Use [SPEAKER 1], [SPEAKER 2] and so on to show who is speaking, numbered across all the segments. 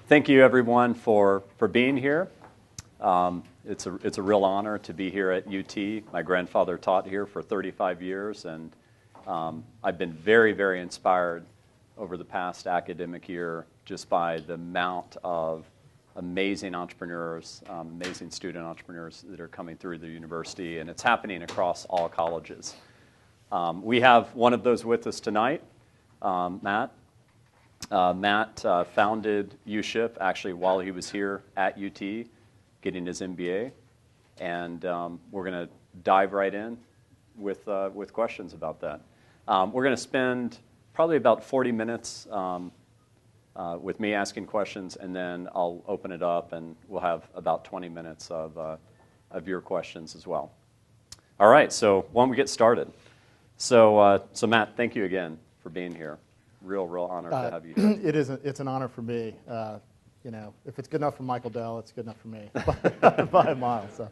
[SPEAKER 1] Thank you, everyone, for being here. It's a real honor to be here at UT. My grandfather taught here for 35 years, and I've been very, very inspired over the past academic year just by the amount of amazing entrepreneurs, amazing student entrepreneurs that are coming through the university, and it's happening across all colleges. We have one of those with us tonight, Matt. Matt founded uShip actually while he was here at UT getting his MBA, and we're going to dive right in with questions about that. We're going to spend probably about 40 minutes with me asking questions, and then I'll open it up, and we'll have about 20 minutes of your questions as well. All right, so why don't we get started? So Matt, thank you again for being here. Real honor to have you here.
[SPEAKER 2] It's an honor for me. You know, if it's good enough for Michael Dell, it's good enough for me by a mile. So.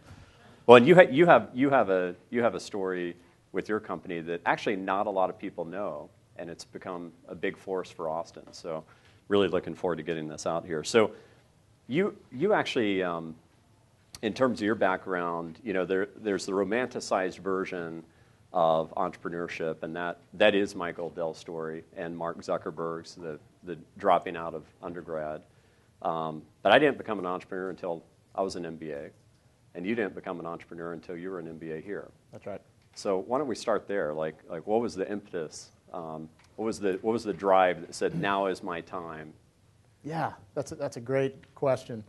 [SPEAKER 1] Well, and you have a story with your company that actually not a lot of people know, and it's become a big force for Austin. So, really looking forward to getting this out here. So, you actually, in terms of your background, you know, there's the romanticized version of entrepreneurship, and that is Michael Dell's story and Mark Zuckerberg's, the dropping out of undergrad. But I didn't become an entrepreneur until I was an MBA, and you didn't become an entrepreneur until you were an MBA here.
[SPEAKER 2] That's right.
[SPEAKER 1] So why don't we start there? Like what was the impetus? What was the drive that said now is my time?
[SPEAKER 2] Yeah, that's a great question.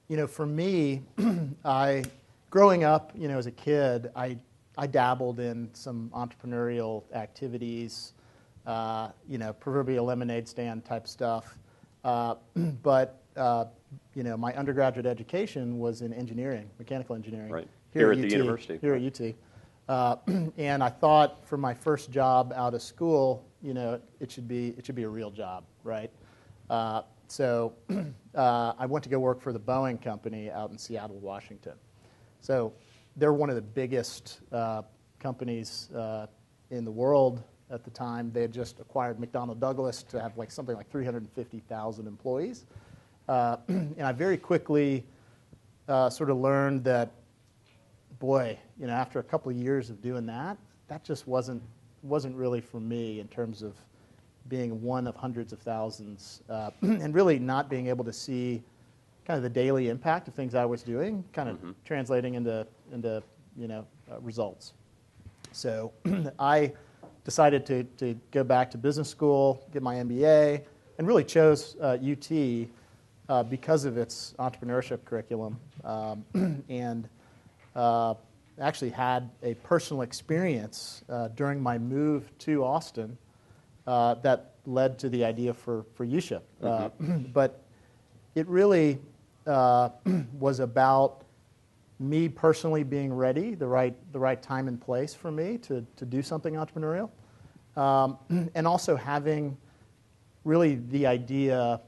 [SPEAKER 2] You know, for me, growing up, you know, as a kid, I dabbled in some entrepreneurial activities, you know, proverbial lemonade stand type stuff. But, you know, my undergraduate education was in engineering, mechanical engineering.
[SPEAKER 1] Right. Here at the university.
[SPEAKER 2] Here at UT. And I thought for my first job out of school, you know, it should be a real job, right? So I went to go work for the Boeing company out in Seattle, Washington. So they're one of the biggest companies in the world at the time. They had just acquired McDonnell Douglas to have something like 350,000 employees. And I very quickly sort of learned that, boy, you know, after a couple of years of doing that just wasn't really for me in terms of being one of hundreds of thousands and really not being able to see kind of the daily impact of things I was doing, kind of translating into you know, results. So I decided to go back to business school, get my MBA, and really chose UT because of its entrepreneurship curriculum, and actually had a personal experience during my move to Austin that led to the idea for uShip. But it really was about me personally being ready, the right time and place for me to do something entrepreneurial, and also having really the idea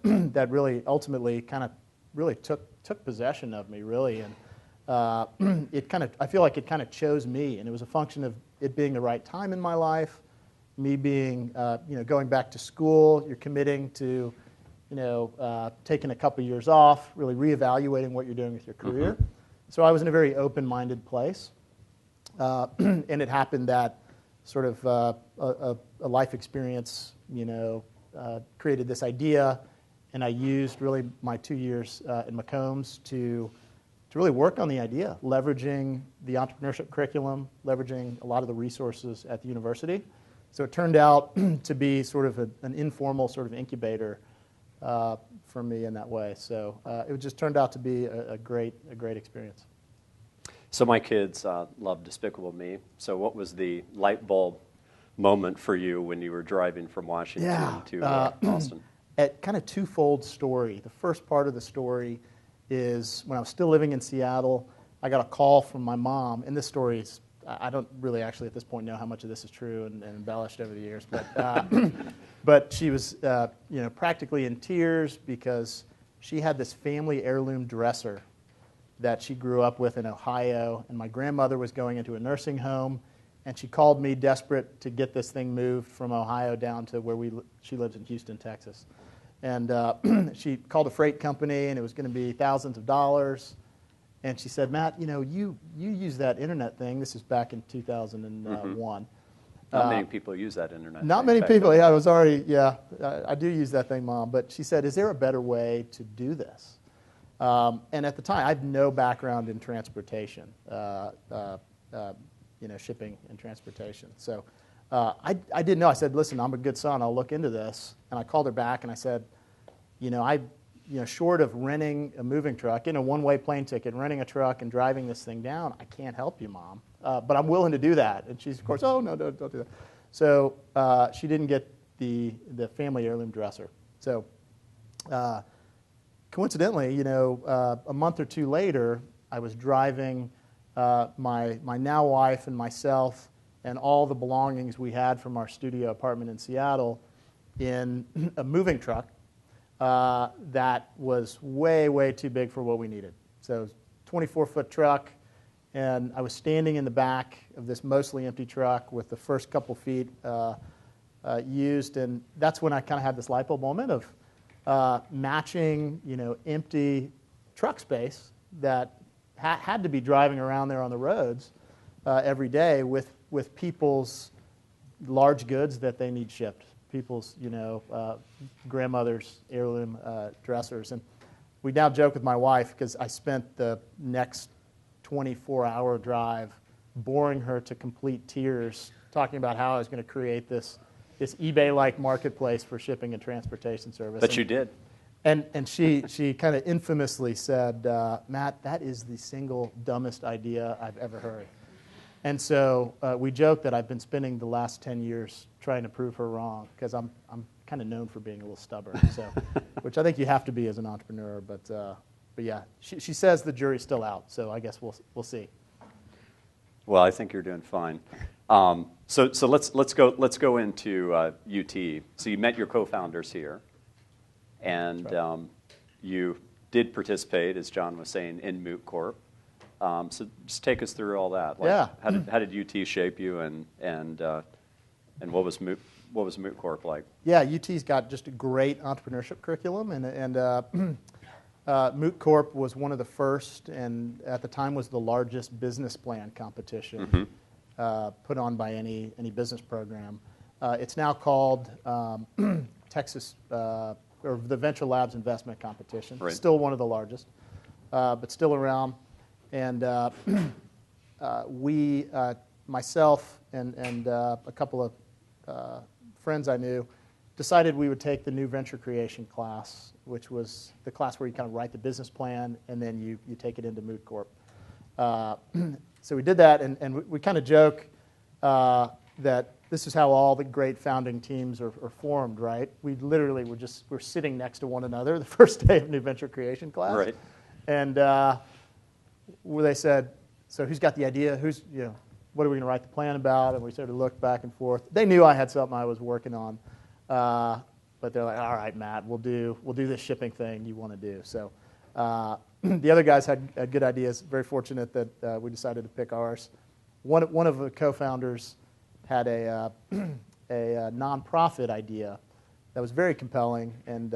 [SPEAKER 2] that really ultimately kind of really took possession of me, really, and I feel like it kind of chose me, and it was a function of it being the right time in my life, me being you know, going back to school, you're committing to, you know, taking a couple years off, really reevaluating what you're doing with your career. So I was in a very open-minded place, and it happened that sort of a life experience, you know, created this idea, and I used really my 2 years in McCombs to really work on the idea, leveraging the entrepreneurship curriculum, leveraging a lot of the resources at the university. So it turned out to be sort of an informal sort of incubator for me in that way. So it just turned out to be a great experience.
[SPEAKER 1] So my kids love Despicable Me. So what was the light bulb moment for you when you were driving from Washington to Austin?
[SPEAKER 2] A kind of twofold story. The first part of the story is when I was still living in Seattle, I got a call from my mom, and this story is, I don't really actually at this point know how much of this is true and embellished over the years, but but she was you know, practically in tears because she had this family heirloom dresser that she grew up with in Ohio, and my grandmother was going into a nursing home, and she called me desperate to get this thing moved from Ohio down to where she lives in Houston, Texas. And she called a freight company, and it was going to be thousands of dollars. And she said, Matt, you use that internet thing. This is back in 2001.
[SPEAKER 1] Not many people use that internet.
[SPEAKER 2] Not many people. Yeah, I do use that thing, Mom. But she said, is there a better way to do this? And at the time, I had no background in transportation, shipping and transportation. So I didn't know. I said, listen, I'm a good son. I'll look into this. And I called her back, and I said, short of renting a moving truck, a one-way plane ticket, renting a truck and driving this thing down, I can't help you, Mom. But I'm willing to do that. And she's, of course, oh, no, don't do that. So she didn't get the family heirloom dresser. So coincidentally, a month or two later, I was driving my now wife and myself and all the belongings we had from our studio apartment in Seattle in a moving truck that was way, way too big for what we needed. So it was a 24-foot truck, and I was standing in the back of this mostly empty truck with the first couple feet used, and that's when I kind of had this light bulb moment of matching, empty truck space that had to be driving around there on the roads every day with people's large goods that they need shipped. People's, grandmother's heirloom dressers. And we now joke with my wife, because I spent the next 24-hour drive boring her to complete tears, talking about how I was going to create this eBay-like marketplace for shipping and transportation service.
[SPEAKER 1] But you did.
[SPEAKER 2] And she kind of infamously said, Matt, that is the single dumbest idea I've ever heard. And so we joke that I've been spending the last 10 years trying to prove her wrong, because I'm kind of known for being a little stubborn, so which I think you have to be as an entrepreneur. But yeah, she says the jury's still out, so I guess we'll see.
[SPEAKER 1] Well, I think you're doing fine. So let's go into UT. So you met your co-founders here, and right. You did participate, as John was saying, in Moot Court. So just take us through all that.
[SPEAKER 2] Yeah.
[SPEAKER 1] How did UT shape you, and what was Moot Corp like?
[SPEAKER 2] Yeah, UT's got just a great entrepreneurship curriculum, and Moot Corp was one of the first, and at the time was the largest business plan competition put on by any business program. It's now called Texas or the Venture Labs Investment Competition. Right. Still one of the largest, but still around. And we, myself and a couple of friends I knew, decided we would take the new venture creation class, which was the class where you kind of write the business plan and then you take it into Moot Corp. So we did that, and we kind of joke that this is how all the great founding teams are formed, right? We literally we're sitting next to one another the first day of new venture creation class.
[SPEAKER 1] Right.
[SPEAKER 2] And where they said, so who's got the idea? What are we going to write the plan about? And we sort of looked back and forth. They knew I had something I was working on, but they're like, all right, Matt, we'll do this shipping thing you want to do. So the other guys had good ideas. Very fortunate that we decided to pick ours. One of the co-founders had a nonprofit idea that was very compelling, and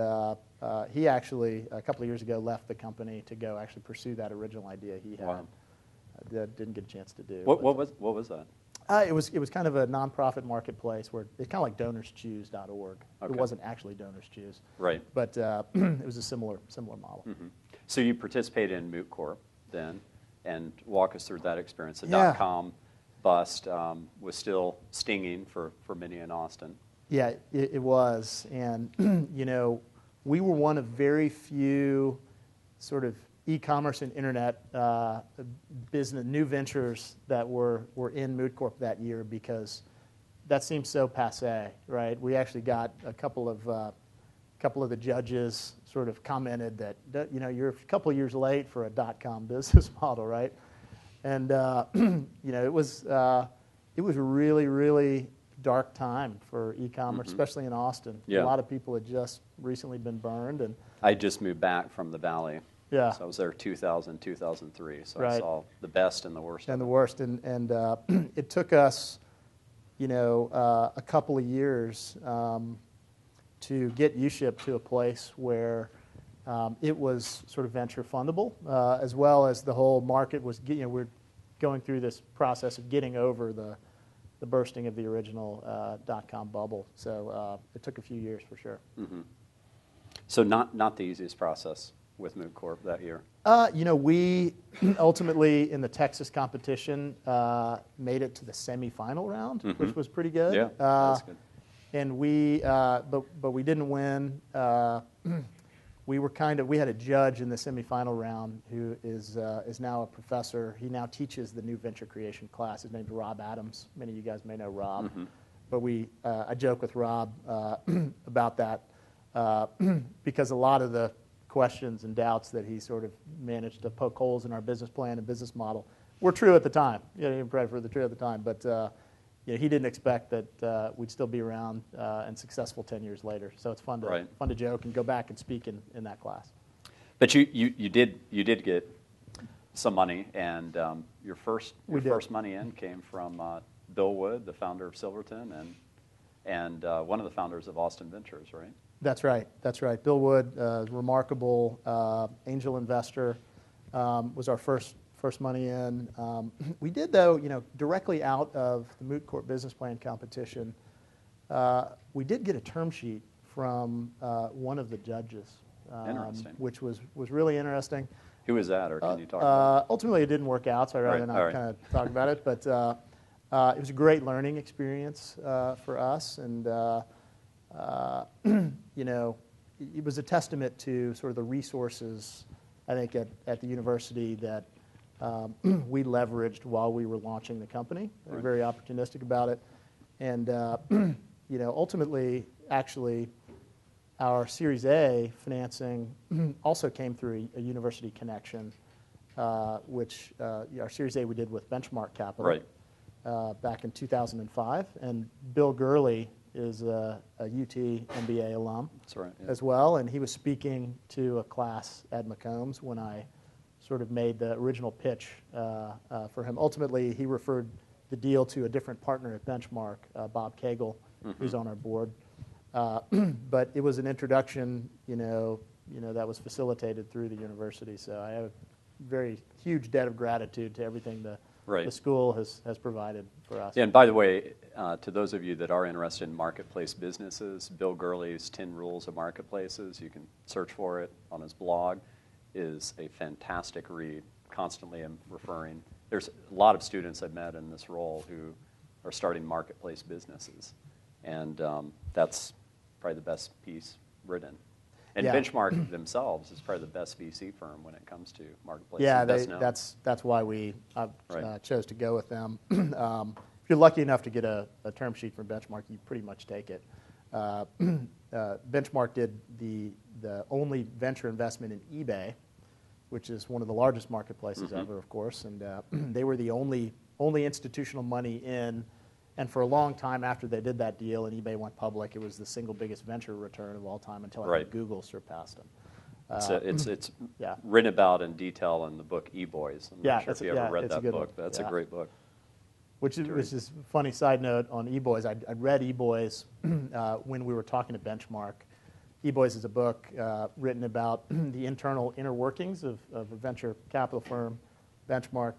[SPEAKER 2] he actually, a couple of years ago, left the company to go actually pursue that original idea he had.
[SPEAKER 1] Wow.
[SPEAKER 2] That didn't get a chance to do.
[SPEAKER 1] What was that?
[SPEAKER 2] It was kind of a nonprofit marketplace where it's kind of like DonorsChoose.org. Okay. It wasn't actually Donors Choose.
[SPEAKER 1] Right.
[SPEAKER 2] But it was a similar model.
[SPEAKER 1] Mm-hmm. So you participated in Moot Corp then, and walk us through that experience. The .com bust was still stinging for many in Austin.
[SPEAKER 2] Yeah, it was. And, we were one of very few sort of e-commerce and internet business new ventures that were in Moot Corp that year, because that seemed so passé, right? We actually got a couple of the judges sort of commented that you're a couple of years late for a .com business model, right? And it was a really, really dark time for e-commerce, especially in Austin. Yeah. A lot of people had just recently been burned, and
[SPEAKER 1] I just moved back from the Valley.
[SPEAKER 2] Yeah.
[SPEAKER 1] So I was there 2000, 2003. So
[SPEAKER 2] right.
[SPEAKER 1] I saw the best and the worst.
[SPEAKER 2] And the worst, and it took us, a couple of years. to get uShip to a place where it was sort of venture fundable, as well as the whole market was, we're going through this process of getting over the bursting of the original dot-com bubble. So it took a few years for sure.
[SPEAKER 1] Mm-hmm. So not the easiest process with Moot Court that year?
[SPEAKER 2] We ultimately, in the Texas competition, made it to the semifinal round,
[SPEAKER 1] mm-hmm.
[SPEAKER 2] which was pretty good.
[SPEAKER 1] Yeah, that's good.
[SPEAKER 2] And but we didn't win. We had a judge in the semifinal round who is now a professor. He now teaches the new venture creation class. His name's Rob Adams. Many of you guys may know Rob.
[SPEAKER 1] Mm-hmm.
[SPEAKER 2] But I joke with Rob about that because a lot of the questions and doubts that he sort of managed to poke holes in our business plan and business model were true at the time. Even for the true at the time, but he didn't expect that we'd still be around and successful 10 years later. So it's fun to joke and go back and speak in that class.
[SPEAKER 1] But you did get some money, and your first money in came from Bill Wood, the founder of Silverton, and one of the founders of Austin Ventures, right?
[SPEAKER 2] That's right. Bill Wood, remarkable angel investor, was our first money in. We did, though, directly out of the Moot Court business plan competition, we did get a term sheet from one of the judges,
[SPEAKER 1] Interesting.
[SPEAKER 2] Which was really interesting.
[SPEAKER 1] Who was that, or can you talk about it?
[SPEAKER 2] Ultimately, it didn't work out, so I'd rather not kind of talk about it. But it was a great learning experience for us, and it was a testament to sort of the resources, I think, at the university that we leveraged while we were launching the company. We were very opportunistic about it. And, ultimately, actually, our Series A financing also came through a university connection, which our Series A we did with Benchmark Capital back in 2005. And Bill Gurley is a UT MBA alum as well, and he was speaking to a class at McCombs when I sort of made the original pitch for him. Ultimately, he referred the deal to a different partner at Benchmark, Bob Cagle, who's on our board. But it was an introduction, that was facilitated through the university. So I have a very huge debt of gratitude to everything the school has provided for us.
[SPEAKER 1] Yeah, and by the way, to those of you that are interested in marketplace businesses, Bill Gurley's 10 Rules of Marketplaces, you can search for it on his blog, is a fantastic read. Constantly I'm referring. There's a lot of students I've met in this role who are starting marketplace businesses, and that's probably the best piece written. And Benchmark themselves is probably the best VC firm when it comes to marketplace.
[SPEAKER 2] Yeah, that's why we chose to go with them. If you're lucky enough to get a term sheet from Benchmark, you pretty much take it. Benchmark did the only venture investment in eBay, which is one of the largest marketplaces ever, of course, and they were the only institutional money in. And for a long time after they did that deal and eBay went public, it was the single biggest venture return of all time until I think Google surpassed them.
[SPEAKER 1] It's written about in detail in the book E-Boys. I'm not sure if you ever read that book. That's a great book.
[SPEAKER 2] Which is a funny side note on E-Boys. I'd read E-Boys when we were talking to Benchmark. E-Boys is a book written about the internal inner workings of a venture capital firm, Benchmark.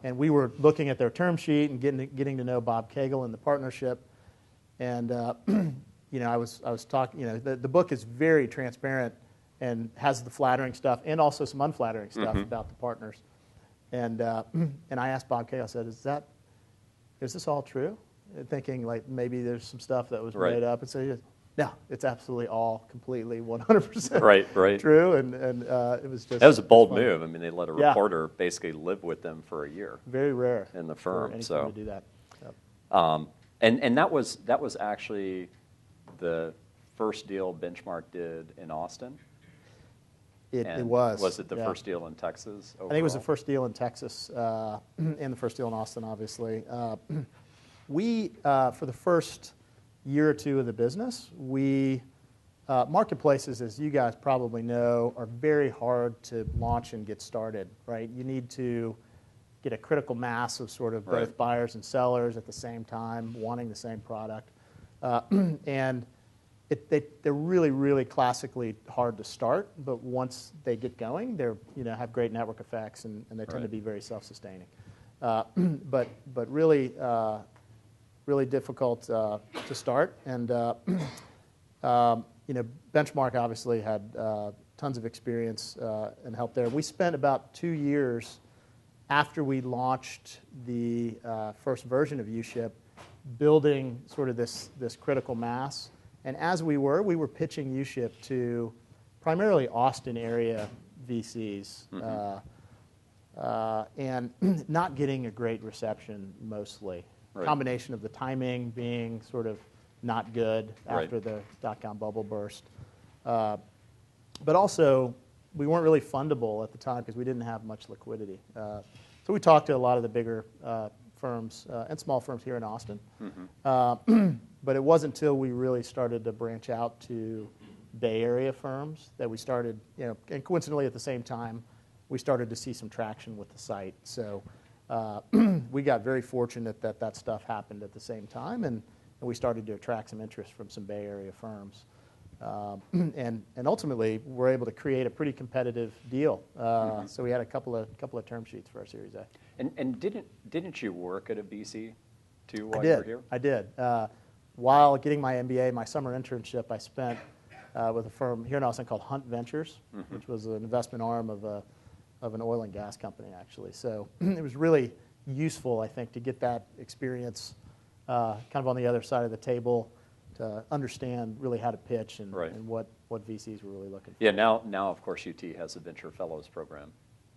[SPEAKER 2] And we were looking at their term sheet and getting to know Bob Cagle and the partnership. And I was talking. The book is very transparent and has the flattering stuff and also some unflattering stuff about the partners. And I asked Bob Cagle. I said, "Is this all true?" Thinking like maybe there's some stuff that was made up. And so he said, "No, it's absolutely all completely 100% true." And it was just
[SPEAKER 1] that was a bold move. I mean, they let a reporter basically live with them for a year.
[SPEAKER 2] Very rare
[SPEAKER 1] in the firm.
[SPEAKER 2] For anything to do that.
[SPEAKER 1] Yep. And that was actually the first deal Benchmark did in Austin.
[SPEAKER 2] It was.
[SPEAKER 1] Was it the first deal in Texas overall?
[SPEAKER 2] I think it was the first deal in Texas and the first deal in Austin, obviously. We for the first year or two of the business, marketplaces, as you guys probably know, are very hard to launch and get started, right? You need to get a critical mass of sort of both buyers and sellers at the same time, wanting the same product. And they're really, really classically hard to start, but once they get going, they're have great network effects, and they tend to be very self-sustaining. But really really difficult to start, and Benchmark obviously had tons of experience and help there. We spent about 2 years after we launched the first version of uShip building sort of this critical mass. And as we were pitching uShip to primarily Austin area VCs, and not getting a great reception mostly.
[SPEAKER 1] Right.
[SPEAKER 2] Combination of the timing being sort of not good after the dot-com bubble burst. But also, we weren't really fundable at the time because we didn't have much liquidity. So we talked to a lot of the bigger firms and small firms here in Austin. But it wasn't until we really started to branch out to Bay Area firms that we started, and coincidentally at the same time, we started to see some traction with the site. So we got very fortunate that stuff happened at the same time, and we started to attract some interest from some Bay Area firms. And ultimately, we're able to create a pretty competitive deal. So we had a couple of term sheets for our Series A.
[SPEAKER 1] And didn't you work at a VC too while
[SPEAKER 2] you
[SPEAKER 1] were here?
[SPEAKER 2] I did. While getting my MBA, my summer internship, I spent with a firm here in Austin called Hunt Ventures, which was an investment arm of an oil and gas company, actually. So it was really useful, I think, to get that experience kind of on the other side of the table, to understand really how to pitch and what VCs were really looking for.
[SPEAKER 1] Yeah, now of course UT has a Venture Fellows program.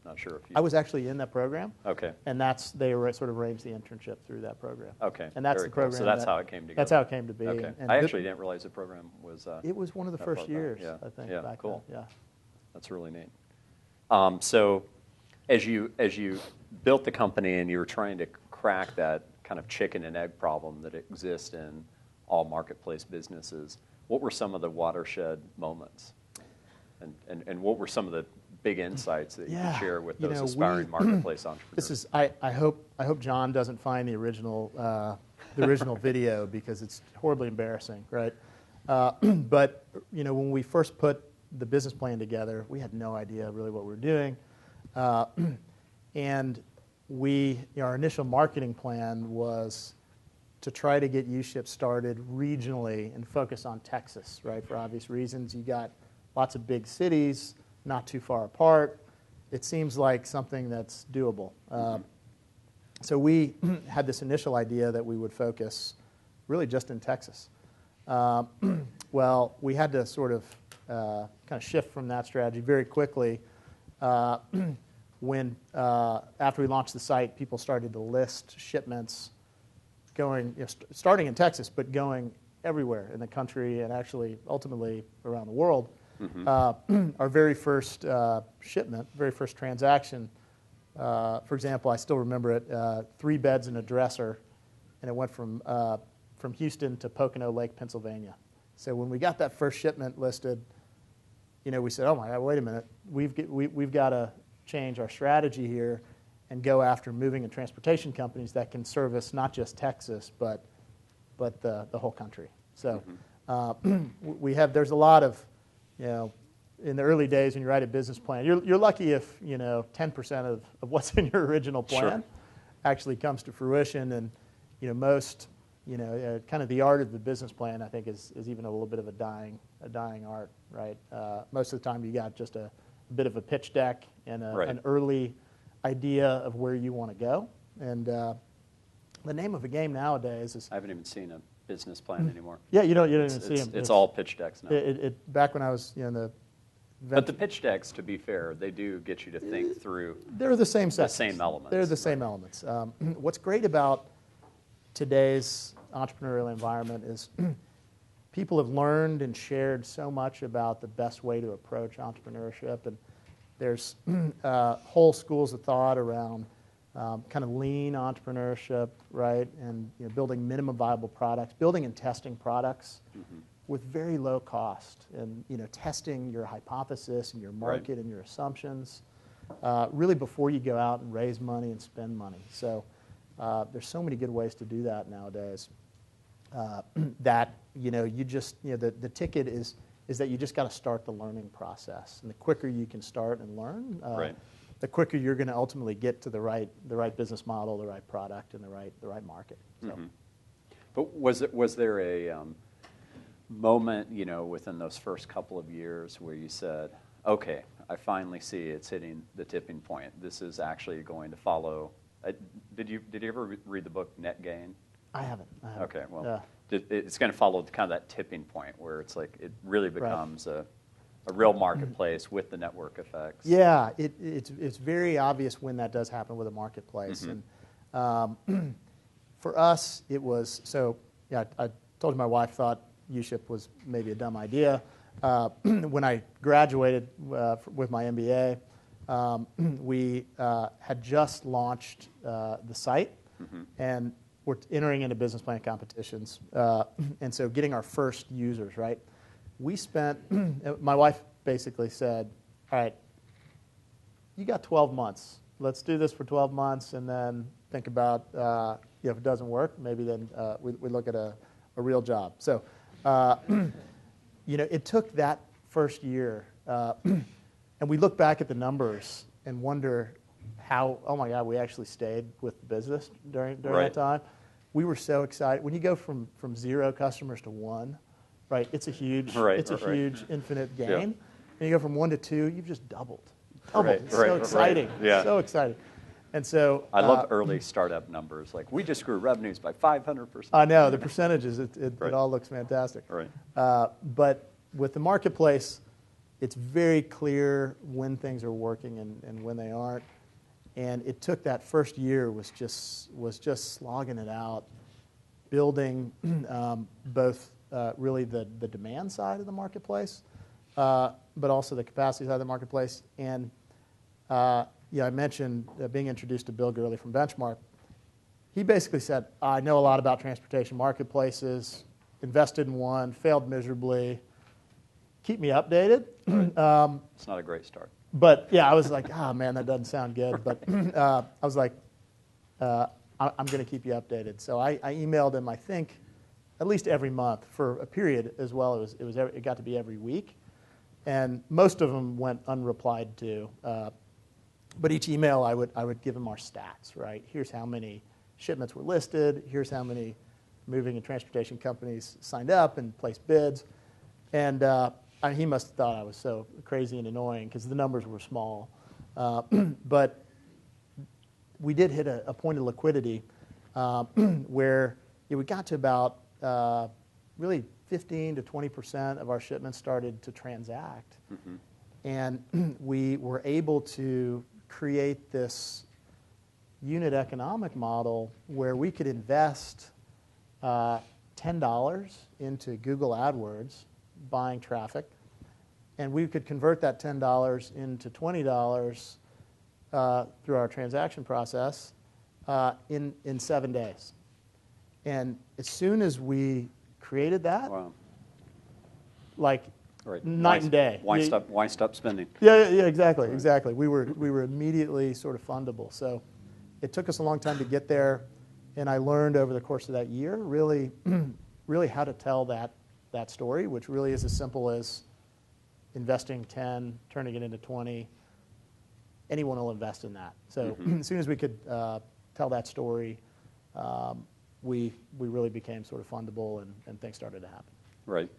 [SPEAKER 1] Not sure if you...
[SPEAKER 2] I was actually in that program.
[SPEAKER 1] Okay.
[SPEAKER 2] And they sort of arranged the internship through that program.
[SPEAKER 1] Okay.
[SPEAKER 2] And that's
[SPEAKER 1] Very
[SPEAKER 2] the program.
[SPEAKER 1] Cool. So that's how it came together.
[SPEAKER 2] That's how it came to be.
[SPEAKER 1] Okay.
[SPEAKER 2] And
[SPEAKER 1] I actually didn't realize the program was...
[SPEAKER 2] it was one of the first years, I think.
[SPEAKER 1] Yeah,
[SPEAKER 2] back
[SPEAKER 1] cool.
[SPEAKER 2] then. Yeah.
[SPEAKER 1] That's really neat. So as you built the company and you were trying to crack that kind of chicken and egg problem that exists in all marketplace businesses, what were some of the watershed moments? And what were some of the big insights that you could share with those aspiring marketplace entrepreneurs?
[SPEAKER 2] This is I hope John doesn't find the original video because it's horribly embarrassing, right? But when we first put the business plan together, we had no idea really what we were doing, and our initial marketing plan was to try to get uShip started regionally and focus on Texas, right? For obvious reasons, you got lots of big cities, not too far apart. It seems like something that's doable. So we had this initial idea that we would focus really just in Texas. Well, we had to sort of kind of shift from that strategy very quickly when, after we launched the site, people started to list shipments going, starting in Texas, but going everywhere in the country and actually ultimately around the world. Our very first shipment, very first transaction, for example, I still remember it, 3 beds and a dresser, and it went from Houston to Pocono Lake, Pennsylvania. So when we got that first shipment listed, we said, oh my God, wait a minute, we've got to change our strategy here and go after moving and transportation companies that can service not just Texas, but the whole country. So there's a lot of, in the early days when you write a business plan, you're lucky if 10% of what's in your original plan actually comes to fruition, and most kind of the art of the business plan, I think, is even a little bit of a dying art, right? Most of the time you got just a bit of a pitch deck and an early idea of where you want to go, and the name of the game nowadays is...
[SPEAKER 1] I haven't even seen a business plan anymore.
[SPEAKER 2] Yeah, you don't even see them.
[SPEAKER 1] It's all pitch decks now.
[SPEAKER 2] Back when I was in the...
[SPEAKER 1] But the pitch decks, to be fair, they do get you to think through...
[SPEAKER 2] They're the same sections.
[SPEAKER 1] The same elements.
[SPEAKER 2] They're the same elements. What's great about today's entrepreneurial environment is people have learned and shared so much about the best way to approach entrepreneurship, and there's whole schools of thought around kind of lean entrepreneurship, right, and building minimum viable products, building and testing products with very low cost, and testing your hypothesis and your market and your assumptions really before you go out and raise money and spend money. So there's so many good ways to do that nowadays. that you just the ticket is that you just got to start the learning process, and the quicker you can start and learn,
[SPEAKER 1] Right.
[SPEAKER 2] the quicker you're going to ultimately get to the right business model, the right product, and the right market. So.
[SPEAKER 1] But was there a moment, within those first couple of years where you said, okay, I finally see it's hitting the tipping point. This is actually going to follow. Did you ever read the book Net Gain?
[SPEAKER 2] I haven't.
[SPEAKER 1] Okay, well, it's going to follow kind of that tipping point where it's like it really becomes a real marketplace with the network effects.
[SPEAKER 2] Yeah, it's very obvious when that does happen with a marketplace. And for us, it was, I told you my wife thought uShip was maybe a dumb idea. When I graduated with my MBA, we had just launched the site, and we're entering into business plan competitions. And so getting our first users, right? We spent, my wife basically said, all right, you got 12 months. Let's do this for 12 months and then think about, if it doesn't work, maybe then we look at a real job. So, it took that first year, and we look back at the numbers and wonder how, oh my God, we actually stayed with the business during that time. We were so excited. When you go from 0 customers to 1, right? It's a huge, huge infinite gain.
[SPEAKER 1] Yeah.
[SPEAKER 2] And you go from 1 to 2, you've just doubled. It's so
[SPEAKER 1] Right.
[SPEAKER 2] exciting.
[SPEAKER 1] Yeah.
[SPEAKER 2] So exciting. And so
[SPEAKER 1] I love early startup numbers. Like, we just grew revenues by 500%.
[SPEAKER 2] I know, the percentages, it all looks fantastic.
[SPEAKER 1] Right.
[SPEAKER 2] But with the marketplace, it's very clear when things are working and when they aren't. And it took that first year was just slogging it out, building both really the demand side of the marketplace, but also the capacity side of the marketplace. And I mentioned being introduced to Bill Gurley from Benchmark. He basically said, I know a lot about transportation marketplaces, invested in one, failed miserably, keep me updated.
[SPEAKER 1] Right. It's not a great start.
[SPEAKER 2] But yeah, I was like, man, that doesn't sound good. But I was like, I'm going to keep you updated. So I emailed him, I think, at least every month for a period as well. It got to be every week. And most of them went unreplied to. But each email, I would give him our stats, right? Here's how many shipments were listed. Here's how many moving and transportation companies signed up and placed bids. And he must have thought I was so crazy and annoying because the numbers were small. But we did hit a point of liquidity where we got to about really 15 to 20% of our shipments started to transact. And we were able to create this unit economic model where we could invest $10 into Google AdWords, buying traffic, and we could convert that $10 into $20 through our transaction process in 7 days. And as soon as we created that,
[SPEAKER 1] Wow.
[SPEAKER 2] like
[SPEAKER 1] Right.
[SPEAKER 2] night and day.
[SPEAKER 1] Why stop spending?
[SPEAKER 2] Yeah, exactly. We were immediately sort of fundable. So it took us a long time to get there, and I learned over the course of that year really how to tell that story, which really is as simple as investing 10, turning it into 20. Anyone will invest in that. So as soon as we could tell that story, we really became sort of fundable, and things started to happen.
[SPEAKER 1] Right.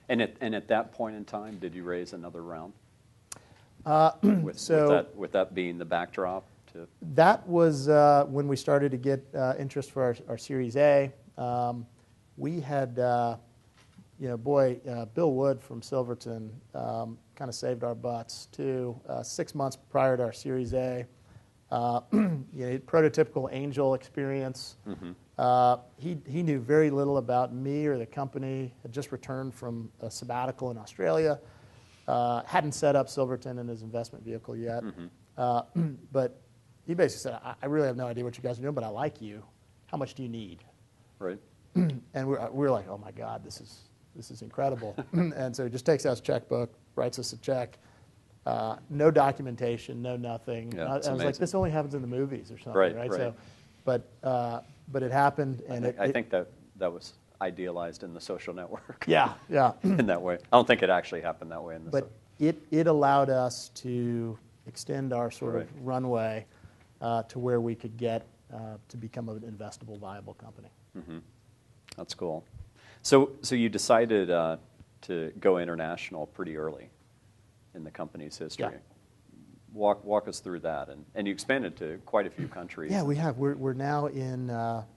[SPEAKER 1] And at that point in time, did you raise another round? With that being the backdrop to
[SPEAKER 2] that was when we started to get interest for our Series A. We had, Bill Wood from Silverton kind of saved our butts too. 6 months prior to our Series A, prototypical angel experience. He knew very little about me or the company. Had just returned from a sabbatical in Australia. Hadn't set up Silverton in his investment vehicle yet. But he basically said, I really have no idea what you guys are doing, but I like you. How much do you need?
[SPEAKER 1] right?
[SPEAKER 2] And we were like, oh my God, this is incredible. And so he just takes out his checkbook, writes us a check. No documentation, no nothing.
[SPEAKER 1] Yeah,
[SPEAKER 2] I was
[SPEAKER 1] amazing.
[SPEAKER 2] like, this only happens in the movies or something,
[SPEAKER 1] Right,
[SPEAKER 2] right?
[SPEAKER 1] right.
[SPEAKER 2] So, but it happened, and
[SPEAKER 1] I think that was idealized in the social network.
[SPEAKER 2] Yeah, yeah.
[SPEAKER 1] In that way. I don't think it actually happened that way in the
[SPEAKER 2] But it allowed us to extend our sort
[SPEAKER 1] Right.
[SPEAKER 2] of runway to where we could get to become an investable, viable company.
[SPEAKER 1] That's cool. So you decided to go international pretty early in the company's history.
[SPEAKER 2] Yeah.
[SPEAKER 1] Walk us through that, and you expanded to quite a few countries.
[SPEAKER 2] Yeah, we have. We're now in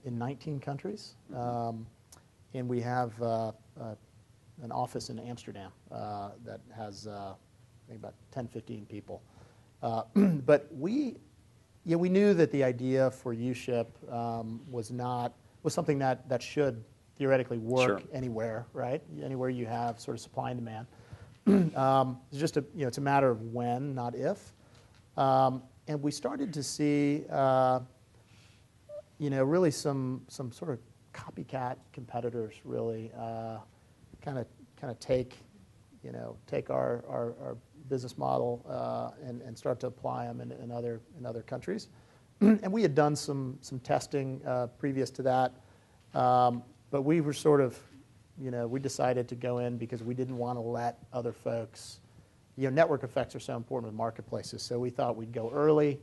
[SPEAKER 2] 19 countries, and we have an office in Amsterdam that has I think about 10, 15 people. But we knew that the idea for uShip was something that should theoretically work
[SPEAKER 1] Sure.
[SPEAKER 2] anywhere, right? Anywhere you have sort of supply and demand. It's just it's a matter of when, not if. And we started to see, really some sort of copycat competitors really kind of take our business model and start to apply them in other countries. And we had done some testing previous to that, but we were sort of, we decided to go in because we didn't want to let other folks. Network effects are so important with marketplaces, so we thought we'd go early.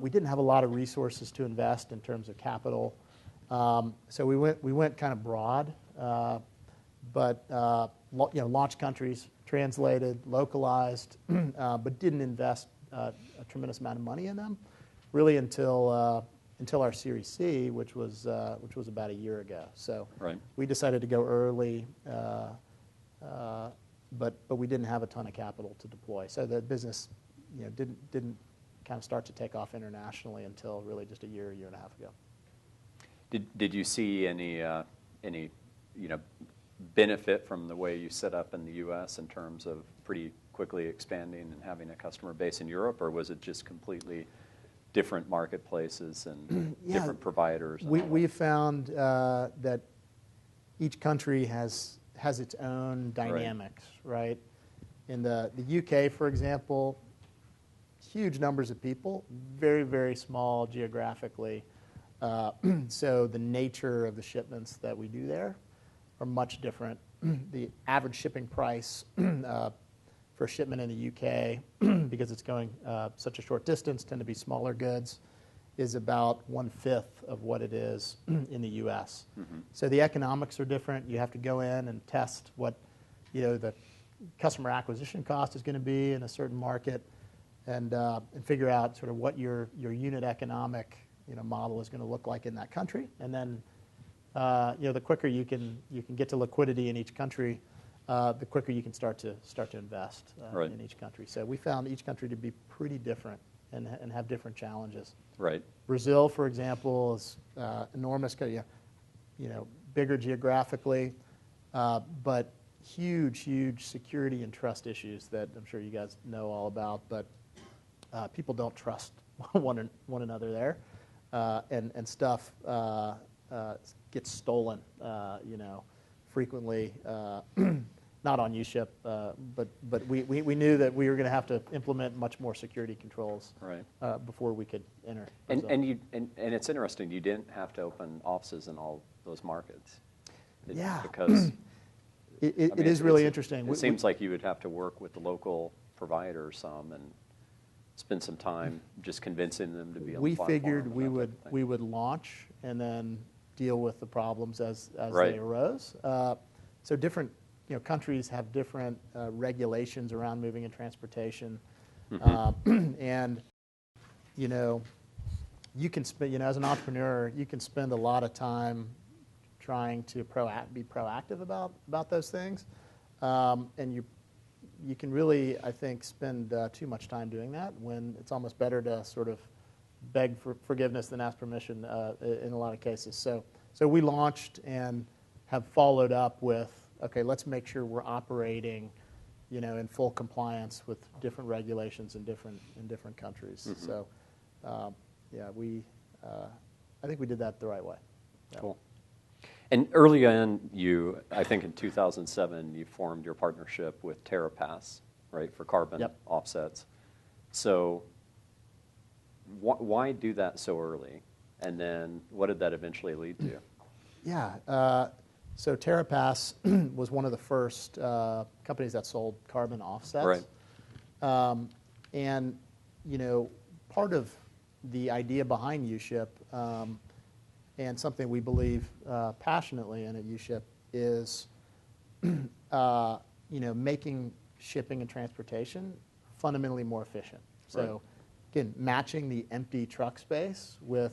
[SPEAKER 2] We didn't have a lot of resources to invest in terms of capital, so we went kind of broad, but launched countries, translated, localized, but didn't invest a tremendous amount of money in them, really until our Series C, which was about a year ago. So
[SPEAKER 1] Right.
[SPEAKER 2] we decided to go early. But we didn't have a ton of capital to deploy, so the business, didn't kind of start to take off internationally until really just a year and a half ago.
[SPEAKER 1] Did you see any benefit from the way you set up in the U.S. in terms of pretty quickly expanding and having a customer base in Europe, or was it just completely different marketplaces and different providers?
[SPEAKER 2] We found that each country has its own dynamics, right? In the UK, for example, huge numbers of people, very, very small geographically. So the nature of the shipments that we do there are much different. The average shipping price for a shipment in the UK, because it's going such a short distance, tend to be smaller goods, is about 1/5 of what it is in the U.S. So the economics are different. You have to go in and test what the customer acquisition cost is going to be in a certain market, and figure out sort of what your unit economic model is going to look like in that country. And then the quicker you can get to liquidity in each country, the quicker you can start to invest
[SPEAKER 1] Right.
[SPEAKER 2] in each country. So we found each country to be pretty different and have different challenges.
[SPEAKER 1] Right.
[SPEAKER 2] Brazil, for example, is enormous, bigger geographically, but huge security and trust issues that I'm sure you guys know all about. But people don't trust one another there, and stuff gets stolen, frequently. Not on uShip, but we knew that we were going to have to implement much more security controls
[SPEAKER 1] Right.
[SPEAKER 2] Before we could enter.
[SPEAKER 1] And it's interesting, you didn't have to open offices in all those markets.
[SPEAKER 2] Yeah.
[SPEAKER 1] Because
[SPEAKER 2] it is really interesting.
[SPEAKER 1] It seems like you would have to work with the local provider some and spend some time just convincing them to be on the platform.
[SPEAKER 2] We figured
[SPEAKER 1] and
[SPEAKER 2] we
[SPEAKER 1] that type of thing.
[SPEAKER 2] we would launch and then deal with the problems as
[SPEAKER 1] Right.
[SPEAKER 2] they arose. So different countries have different regulations around moving and transportation, and you can spend as an entrepreneur, you can spend a lot of time trying to be proactive about those things, and you can really, I think, spend too much time doing that when it's almost better to sort of beg for forgiveness than ask permission in a lot of cases. So we launched and have followed up with, okay, let's make sure we're operating, in full compliance with different regulations in different countries. So, I think we did that the right way. Yeah.
[SPEAKER 1] Cool. And early on, I think in 2007, you formed your partnership with TerraPass, right, for carbon
[SPEAKER 2] Yep.
[SPEAKER 1] offsets. So why do that so early? And then what did that eventually lead to?
[SPEAKER 2] Yeah. So TerraPass was one of the first companies that sold carbon offsets.
[SPEAKER 1] Right.
[SPEAKER 2] And, you know, part of the idea behind uShip, and something we believe passionately in at uShip, is, you know, making shipping and transportation fundamentally more efficient. So,
[SPEAKER 1] Right.
[SPEAKER 2] again, matching the empty truck space with,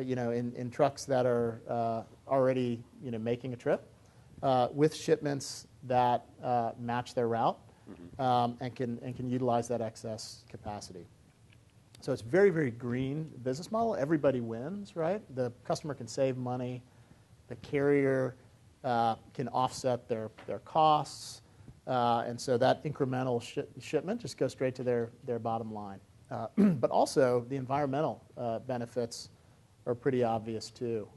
[SPEAKER 2] you know, in trucks that are already, you know, making a trip, with shipments that match their route, and can utilize that excess capacity. So it's very, very green business model. Everybody wins, right? The customer can save money. The carrier can offset their costs. And so that incremental shipment just goes straight to their bottom line. But also the environmental benefits are pretty obvious too.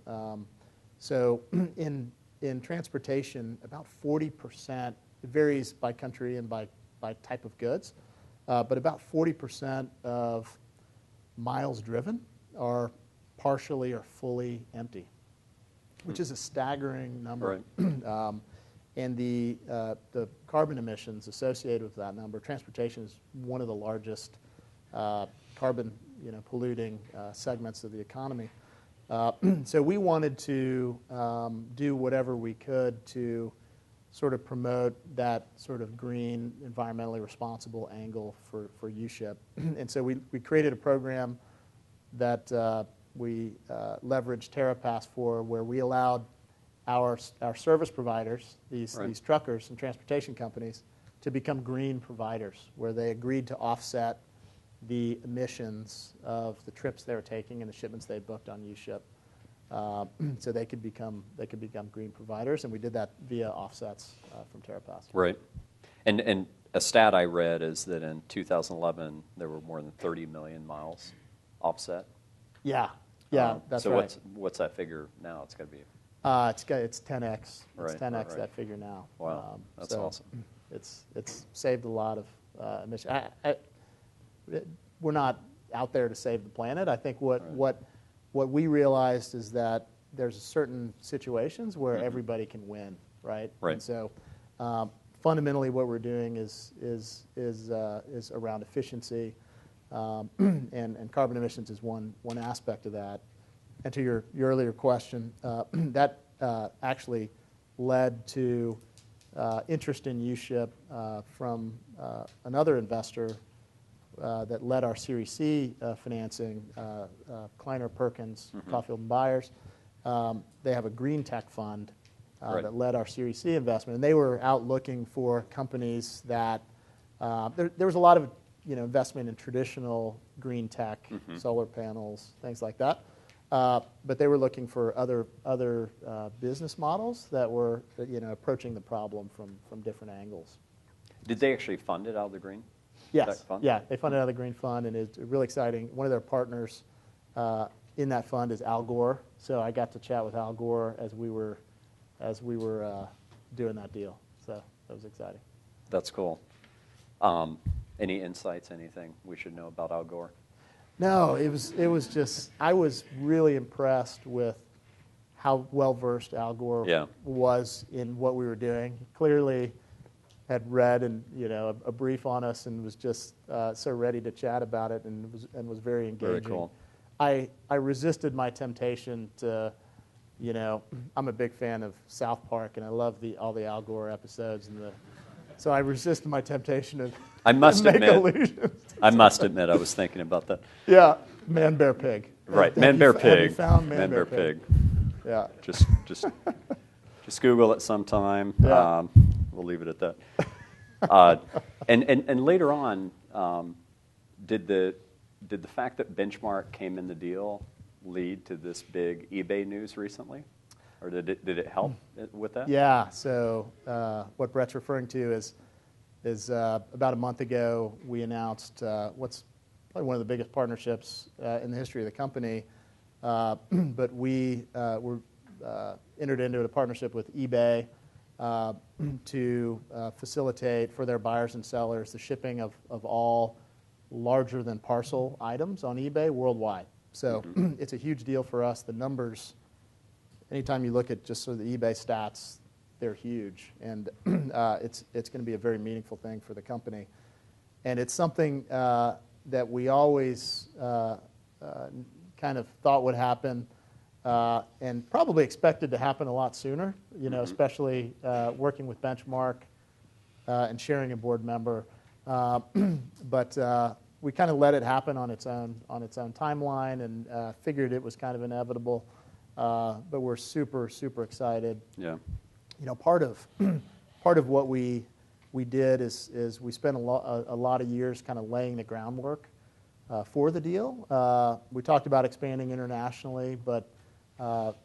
[SPEAKER 2] So in transportation, about 40%, it varies by country and by type of goods, but about 40% of miles driven are partially or fully empty, which is a staggering number.
[SPEAKER 1] Right.
[SPEAKER 2] And the carbon emissions associated with that number, transportation is one of the largest carbon, you know, polluting segments of the economy. So we wanted to do whatever we could to sort of promote that sort of green, environmentally responsible angle for uShip. And so we created a program that we leveraged TerraPass for, where we allowed our service providers, these truckers and transportation companies, to become green providers, where they agreed to offset the emissions of the trips they were taking and the shipments they booked on uShip, so they could become green providers, and we did that via offsets from TerraPass.
[SPEAKER 1] Right. And a stat I read is that in 2011 there were more than 30 million miles offset.
[SPEAKER 2] Yeah, that's
[SPEAKER 1] so
[SPEAKER 2] right.
[SPEAKER 1] So what's that figure now? It's got to be.
[SPEAKER 2] It's 10x. It's 10x that figure now.
[SPEAKER 1] Wow, that's awesome.
[SPEAKER 2] It's saved a lot of emissions. We're not out there to save the planet. I think what we realized is that there's certain situations where everybody can win, right?
[SPEAKER 1] Right.
[SPEAKER 2] And so fundamentally, what we're doing is around efficiency, and carbon emissions is one aspect of that. And to your earlier question, that actually led to interest in uShip from another investor that led our Series C financing, Kleiner Perkins, Caulfield and Byers. They have a green tech fund that led our Series C investment, and they were out looking for companies that there was a lot of investment in traditional green tech, solar panels, things like that. But they were looking for other business models that were approaching the problem from different angles.
[SPEAKER 1] Did they actually fund it out of the green?
[SPEAKER 2] Yes. Yeah, they funded out of the green fund, and it's really exciting. One of their partners in that fund is Al Gore, so I got to chat with Al Gore as we were doing that deal. So that was exciting.
[SPEAKER 1] That's cool. Any insights? Anything we should know about Al Gore?
[SPEAKER 2] No, it was just, I was really impressed with how well versed Al Gore was in what we were doing. He clearly had read a brief on us and was just so ready to chat about it, and was very engaging.
[SPEAKER 1] Very cool.
[SPEAKER 2] I resisted my temptation to, I'm a big fan of South Park, and I love all the Al Gore episodes, so I resisted my temptation to make allusions.
[SPEAKER 1] I must admit, I was thinking about that.
[SPEAKER 2] Yeah, man, bear, pig.
[SPEAKER 1] Right, man, bear, pig.
[SPEAKER 2] Have you found man, bear, pig? Yeah.
[SPEAKER 1] Just Google it sometime.
[SPEAKER 2] Yeah.
[SPEAKER 1] We'll leave it at that. And later on, did the fact that Benchmark came in the deal lead to this big eBay news recently, or did it help with that?
[SPEAKER 2] Yeah. So what Brett's referring to is about a month ago we announced what's probably one of the biggest partnerships in the history of the company. But we were entered into a partnership with eBay to facilitate for their buyers and sellers the shipping of all larger than parcel items on eBay worldwide. So it's a huge deal for us. The numbers anytime you look at just sort of the eBay stats, they're huge, and it's going to be a very meaningful thing for the company. And it's something that we always kind of thought would happen, and probably expected to happen a lot sooner. Especially working with Benchmark and sharing a board member. But we kind of let it happen on its own timeline, and figured it was kind of inevitable. But we're super, super excited.
[SPEAKER 1] Yeah.
[SPEAKER 2] Part of what we did is we spent a lot of years kind of laying the groundwork for the deal. We talked about expanding internationally, but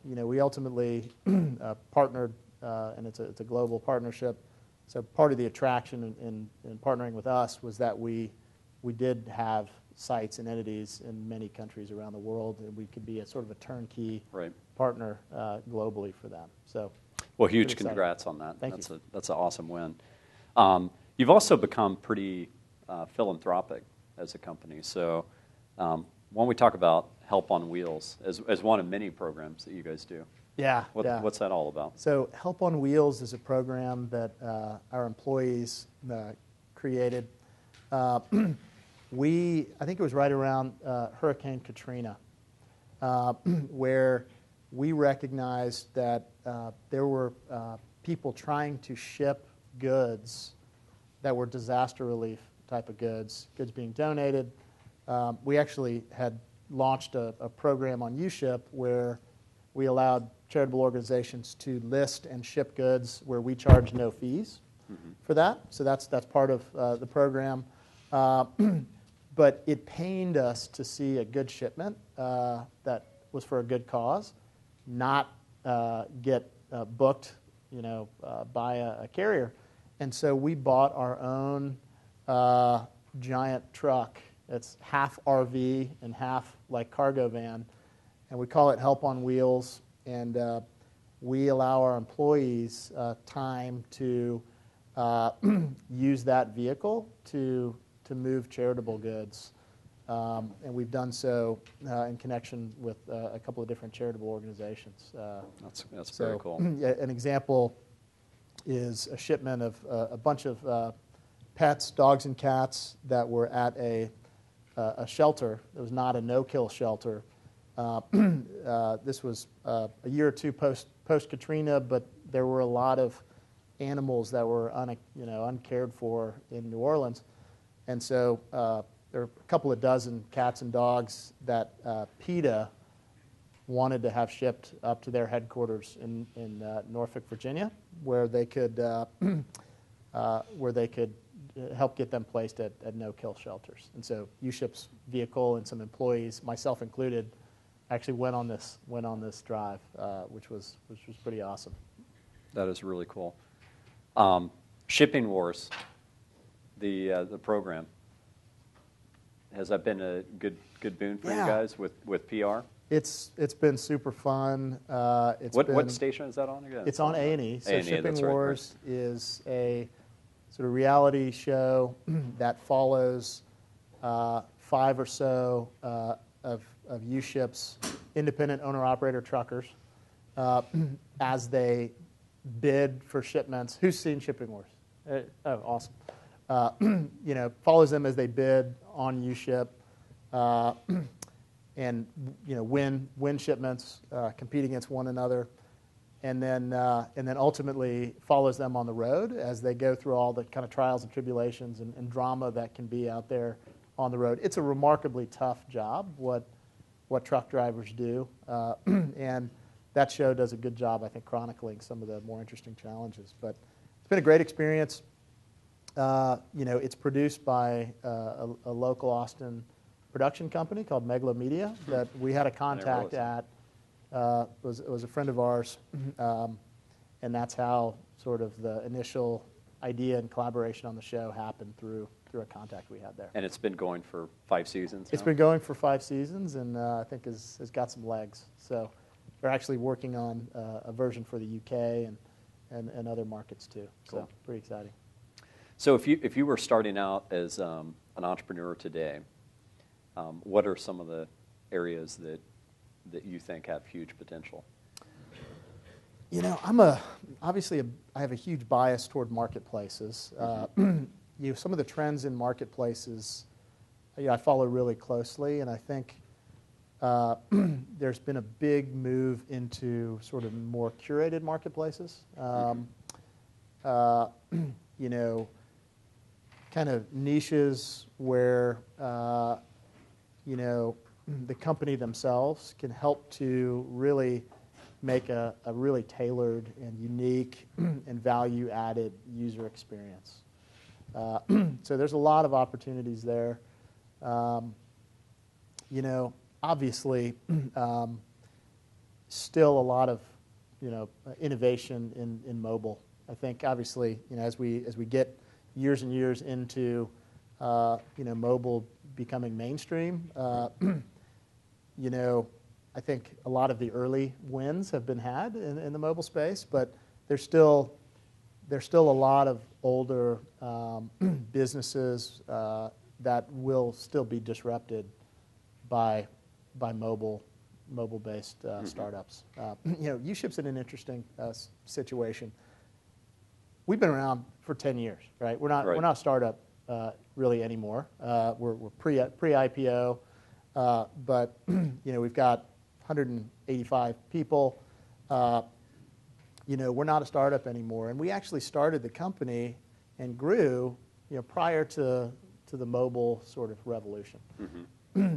[SPEAKER 2] we ultimately partnered, and it's a global partnership. So part of the attraction in partnering with us was that we did have sites and entities in many countries around the world, and we could be a sort of a turnkey partner globally for them. So,
[SPEAKER 1] well, huge congrats on that.
[SPEAKER 2] Thank you.
[SPEAKER 1] That's an awesome win. You've also become pretty philanthropic as a company. So why don't we talk about Help on Wheels as one of many programs that you guys do?
[SPEAKER 2] Yeah.
[SPEAKER 1] What's that all about?
[SPEAKER 2] So Help on Wheels is a program that our employees created. I think it was right around Hurricane Katrina, where we recognized that there were people trying to ship goods that were disaster relief type of goods being donated. We actually had launched a program on uShip where we allowed charitable organizations to list and ship goods where we charge no fees for that. So that's part of the program. But it pained us to see a good shipment that was for a good cause not get booked, by a carrier. And so we bought our own giant truck. It's half RV and half like cargo van, and we call it Help on Wheels. And we allow our employees time to use that vehicle to move charitable goods. And we've done so in connection with a couple of different charitable organizations.
[SPEAKER 1] That's very cool.
[SPEAKER 2] An example is a shipment of a bunch of pets, dogs and cats, that were at a shelter. It was not a no-kill shelter. This was a year or two post-Katrina, but there were a lot of animals that were uncared for in New Orleans. And so there were a couple of dozen cats and dogs that PETA wanted to have shipped up to their headquarters in Norfolk, Virginia, where they could help get them placed at no-kill shelters. And so uShip's vehicle and some employees, myself included, actually went on this drive, which was pretty awesome.
[SPEAKER 1] That is really cool. Shipping Wars, the program, has that been a good boon for you guys with PR?
[SPEAKER 2] It's been super fun.
[SPEAKER 1] What station is that on again?
[SPEAKER 2] It's on A&E. So
[SPEAKER 1] A&E,
[SPEAKER 2] Shipping
[SPEAKER 1] that's right.
[SPEAKER 2] Wars is a sort of reality show that follows 5 or so of uShip's independent owner-operator truckers as they bid for shipments. Who's seen Shipping Wars? Oh, awesome. Follows them as they bid on uShip and win shipments, compete against one another, and then ultimately follows them on the road as they go through all the kind of trials and tribulations and drama that can be out there on the road. It's a remarkably tough job, what truck drivers do, and that show does a good job, I think, chronicling some of the more interesting challenges. But it's been a great experience. It's produced by a local Austin production company called Megalomedia that we had a contact at. Was a friend of ours, and that's how sort of the initial idea and collaboration on the show happened through a contact we had there.
[SPEAKER 1] And it's been going for 5 seasons now?
[SPEAKER 2] It's been going for 5 seasons, and I think has got some legs. So we're actually working on a version for the UK and other markets too. So
[SPEAKER 1] Cool.
[SPEAKER 2] Pretty exciting.
[SPEAKER 1] So if you were starting out as an entrepreneur today, what are some of the areas that you think have huge potential?
[SPEAKER 2] I have a huge bias toward marketplaces. Some of the trends in marketplaces, I follow really closely, and I think there's been a big move into sort of more curated marketplaces. Kind of niches where the company themselves can help to really make a really tailored and unique and value-added user experience. So there's a lot of opportunities there. Obviously, still a lot of innovation in mobile. I think obviously as we get years and years into mobile becoming mainstream, I think a lot of the early wins have been had in the mobile space, but there's still a lot of older businesses that will still be disrupted by mobile-based startups. uShip's in an interesting situation. We've been around for 10 years, right? We're not a startup really anymore. We're pre-IPO, but we've got 185 people. We're not a startup anymore, and we actually started the company and grew prior to the mobile sort of revolution.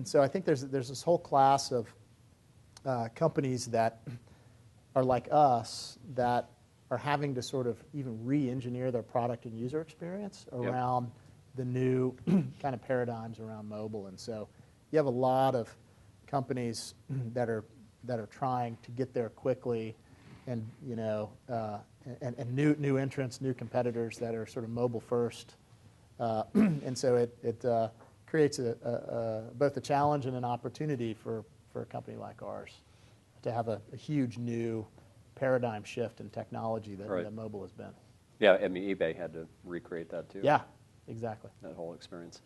[SPEAKER 2] So I think there's this whole class of companies that are like us that are having to sort of even re-engineer their product and user experience around the new kind of paradigms around mobile. And so you have a lot of companies that are trying to get there quickly, and and new entrants, new competitors that are sort of mobile first, and so it creates both a challenge and an opportunity for a company like ours to have a huge new paradigm shift in technology that mobile has been.
[SPEAKER 1] Yeah, I mean, eBay had to recreate that too.
[SPEAKER 2] Yeah, exactly.
[SPEAKER 1] That whole experience.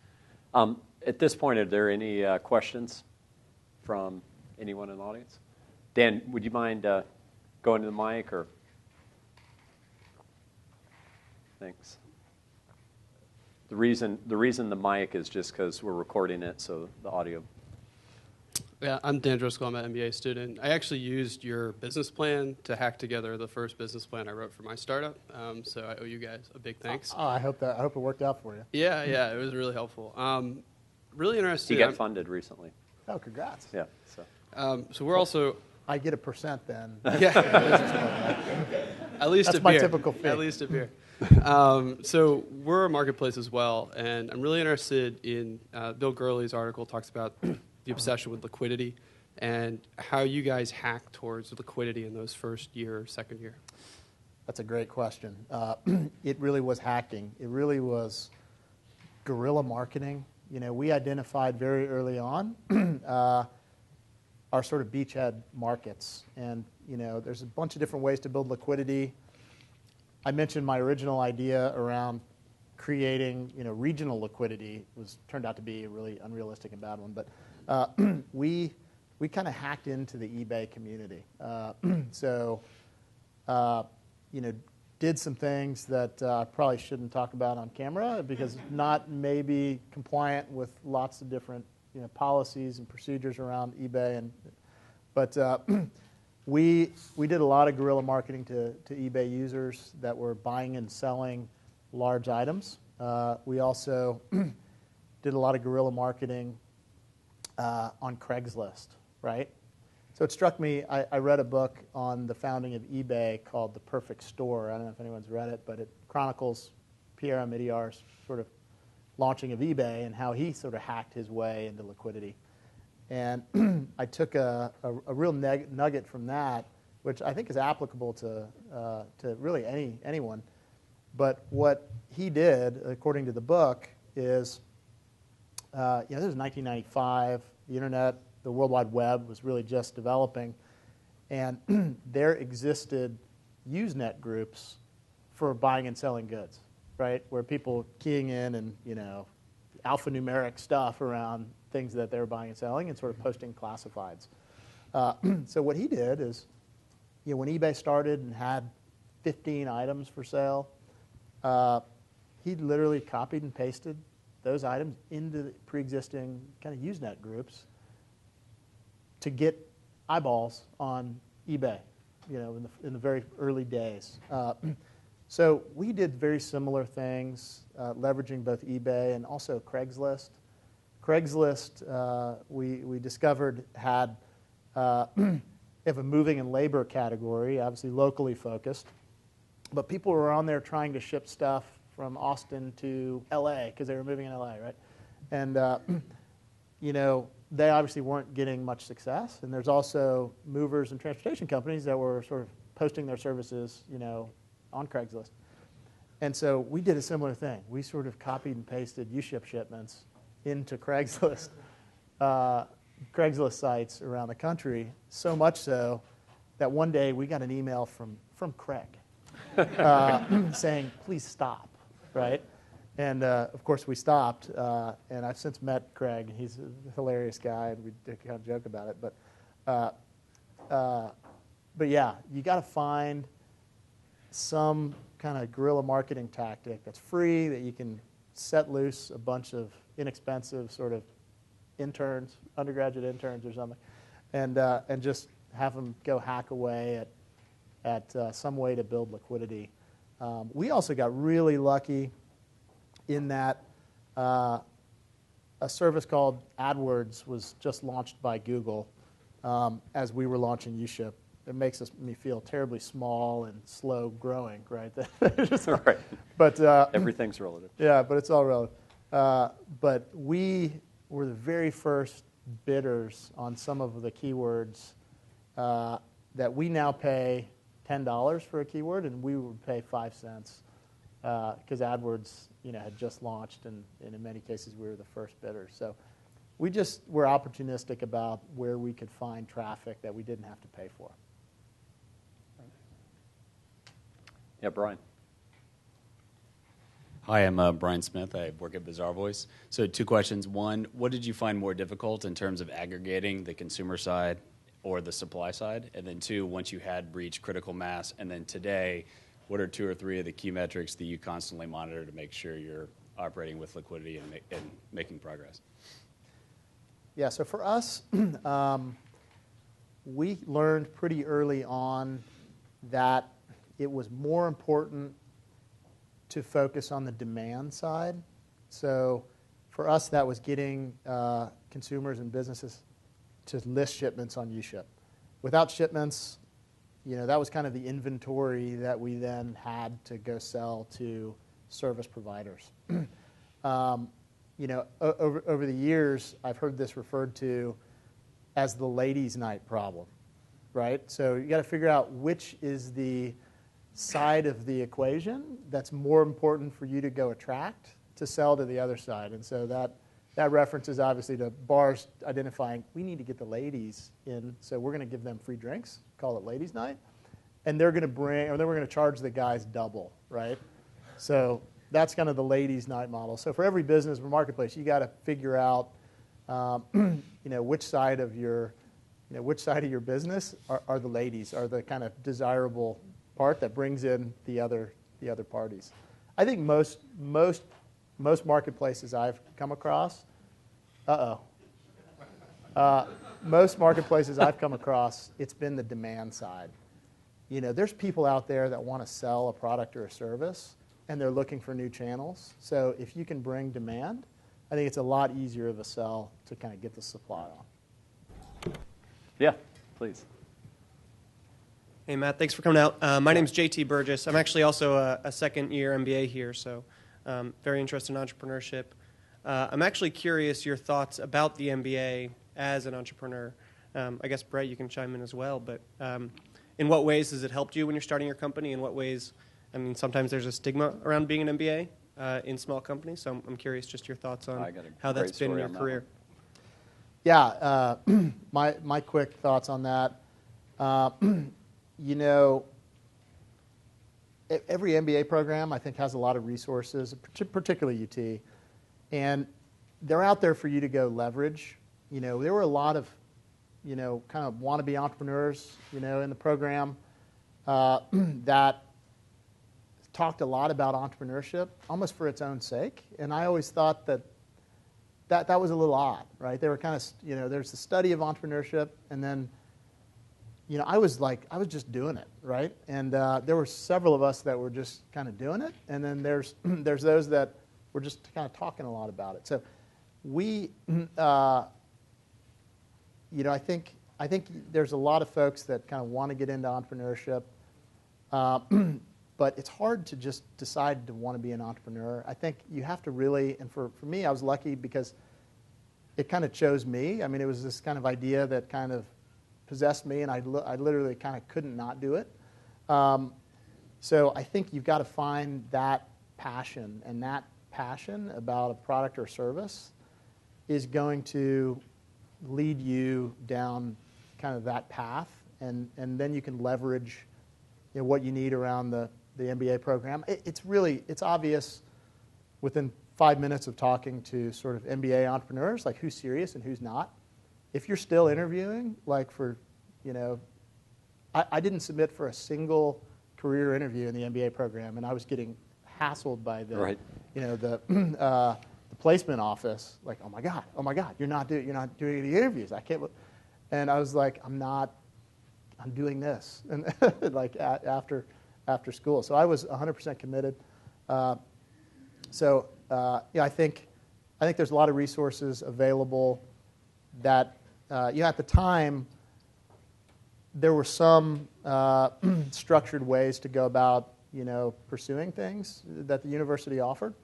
[SPEAKER 1] At this point, are there any questions from anyone in the audience? Dan, would you mind going to the mic, or? Thanks. The reason the mic is just because we're recording it, so the audio.
[SPEAKER 3] Yeah, I'm Dan Driscoll. I'm an MBA student. I actually used your business plan to hack together the first business plan I wrote for my startup. So I owe you guys a big thanks.
[SPEAKER 2] Oh, I hope it worked out for you.
[SPEAKER 3] Yeah, it was really helpful. Really interested.
[SPEAKER 1] He got funded recently.
[SPEAKER 2] Oh, congrats.
[SPEAKER 1] Yeah.
[SPEAKER 3] So we're also.
[SPEAKER 2] I get a percent then.
[SPEAKER 3] Yeah. At least
[SPEAKER 2] that's
[SPEAKER 3] a
[SPEAKER 2] my
[SPEAKER 3] beer.
[SPEAKER 2] Typical fee.
[SPEAKER 3] At least a beer. So we're a marketplace as well, and I'm really interested in Bill Gurley's article talks about the obsession with liquidity and how you guys hack towards liquidity in those first year or second year.
[SPEAKER 2] That's a great question. It really was hacking. It really was guerrilla marketing. We identified very early on our sort of beachhead markets, and there's a bunch of different ways to build liquidity. I mentioned my original idea around creating regional liquidity turned out to be a really unrealistic and bad one, but we kind of hacked into the eBay community. So did some things that I probably shouldn't talk about on camera because not maybe compliant with lots of different policies and procedures around eBay, but we did a lot of guerrilla marketing to eBay users that were buying and selling large items. We also did a lot of guerrilla marketing on Craigslist, right? So it struck me, I read a book on the founding of eBay called The Perfect Store. I don't know if anyone's read it, but it chronicles Pierre Omidyar's sort of launching of eBay and how he sort of hacked his way into liquidity. And I took a real nugget from that, which I think is applicable to really anyone. But what he did, according to the book, is this was 1995. The internet, the World Wide Web was really just developing, and there existed Usenet groups for buying and selling goods, right? Where people keying in and alphanumeric stuff around things that they were buying and selling and sort of posting classifieds. So what he did is when eBay started and had 15 items for sale, he literally copied and pasted those items into the pre-existing kind of Usenet groups to get eyeballs on eBay, in the very early days. So we did very similar things, leveraging both eBay and also Craigslist. Craigslist, we discovered, had have a moving and labor category, obviously locally focused, but people were on there trying to ship stuff from Austin to LA because they were moving in LA, right? And they obviously weren't getting much success. And there's also movers and transportation companies that were sort of posting their services, on Craigslist. And so we did a similar thing. We sort of copied and pasted uShip shipments into Craigslist sites around the country, so much so that one day we got an email from Craig saying, please stop, right? And, of course, we stopped, and I've since met Craig, and he's a hilarious guy, and we kind of joke about it. But yeah, you got to find some kind of guerrilla marketing tactic that's free, that you can set loose a bunch of inexpensive sort of interns, undergraduate interns or something, and just have them go hack away at some way to build liquidity. We also got really lucky in that a service called AdWords was just launched by Google as we were launching uShip. It makes me feel terribly small and slow growing, right?
[SPEAKER 1] Right.
[SPEAKER 2] But
[SPEAKER 1] everything's relative.
[SPEAKER 2] Yeah, but it's all relative. But we were the very first bidders on some of the keywords that we now pay $10 for a keyword, and we would pay 5 cents because AdWords, had just launched, and in many cases we were the first bidders. So we just were opportunistic about where we could find traffic that we didn't have to pay for.
[SPEAKER 1] Yeah, Brian.
[SPEAKER 4] Hi, I'm Brian Smith. I work at Bizarre Voice. So 2 questions. One, what did you find more difficult in terms of aggregating the consumer side or the supply side? And then 2, once you had reached critical mass, and then today, what are 2 or 3 of the key metrics that you constantly monitor to make sure you're operating with liquidity and making progress?
[SPEAKER 2] Yeah, so for us, we learned pretty early on that it was more important to focus on the demand side. So for us, that was getting consumers and businesses to list shipments on uShip. Without shipments, that was kind of the inventory that we then had to go sell to service providers. Over the years, I've heard this referred to as the ladies' night problem, right? So you got to figure out which is the side of the equation that's more important for you to go attract to sell to the other side. And so that references obviously to bars identifying we need to get the ladies in, so we're going to give them free drinks, call it ladies' night, and they're going to charge the guys double, right? So that's kind of the ladies' night model. So for every business or marketplace, you got to figure out which side of your business are the ladies, are the kind of desirable part that brings in the other parties. I think most marketplaces I've come across, most marketplaces I've come across, it's been the demand side. There's people out there that want to sell a product or a service, and they're looking for new channels. So if you can bring demand, I think it's a lot easier of a sell to kind of get the supply on.
[SPEAKER 1] Yeah, please.
[SPEAKER 5] Hey, Matt, thanks for coming out. My name's JT Burgess. I'm actually also a second-year MBA here, so very interested in entrepreneurship. I'm actually curious your thoughts about the MBA as an entrepreneur. I guess, Brett, you can chime in as well, but in what ways has it helped you when you're starting your company? In what ways, sometimes there's a stigma around being an MBA in small companies, so I'm curious just your thoughts on how that's been in your career.
[SPEAKER 2] Yeah, my quick thoughts on that. Every MBA program, I think, has a lot of resources, particularly UT, and they're out there for you to go leverage. There were a lot of, kind of wannabe entrepreneurs, in the program, that talked a lot about entrepreneurship, almost for its own sake. And I always thought that was a little odd, right? They were kind of, there's the study of entrepreneurship, and then, I was just doing it, right? And there were several of us that were just kind of doing it, and then there's those that were just kind of talking a lot about it. So we, I think there's a lot of folks that kind of want to get into entrepreneurship, but it's hard to just decide to want to be an entrepreneur. I think you have to really, and for me, I was lucky because it kind of chose me. I mean, it was this kind of idea that kind of possessed me, and I literally kind of couldn't not do it. So I think you've got to find that passion, and that passion about a product or service is going to lead you down kind of that path, and then you can leverage what you need around the MBA program. It's obvious within 5 minutes of talking to sort of MBA entrepreneurs, like who's serious and who's not. If you're still interviewing, like for, I didn't submit for a single career interview in the MBA program, and I was getting hassled by the,
[SPEAKER 1] Right.
[SPEAKER 2] The placement office, like, oh my God, you're not doing any interviews. I can't. And I was like, I'm doing this, and like after school. So I was 100% committed. I think there's a lot of resources available that, at the time, there were some structured ways to go about, pursuing things that the university offered.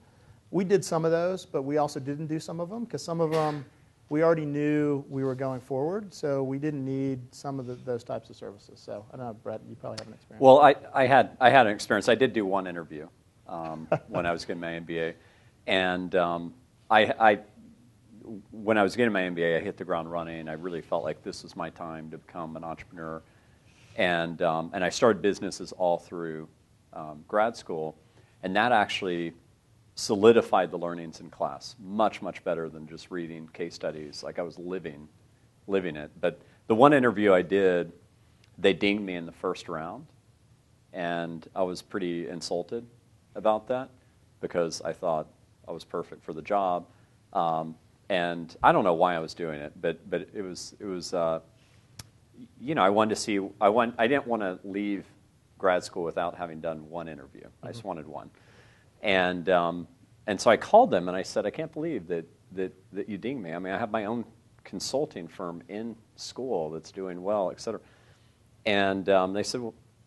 [SPEAKER 2] We did some of those, but we also didn't do some of them, because some of them we already knew we were going forward, so we didn't need some of those types of services. So I don't know, Brett, you probably have an experience.
[SPEAKER 1] Well, I had an experience. I did do one interview when I was getting my MBA, and when I was getting my MBA, I hit the ground running. I really felt like this was my time to become an entrepreneur, and I started businesses all through grad school, and that actually solidified the learnings in class much, much better than just reading case studies. Like I was living it. But the one interview I did, they dinged me in the first round, and I was pretty insulted about that because I thought I was perfect for the job. And I don't know why I was doing it, but it was I wanted to see, I didn't want to leave grad school without having done one interview. I just wanted one. And so I called them and I said, I can't believe that you dinged me. I mean, I have my own consulting firm in school that's doing well, et cetera. And they said,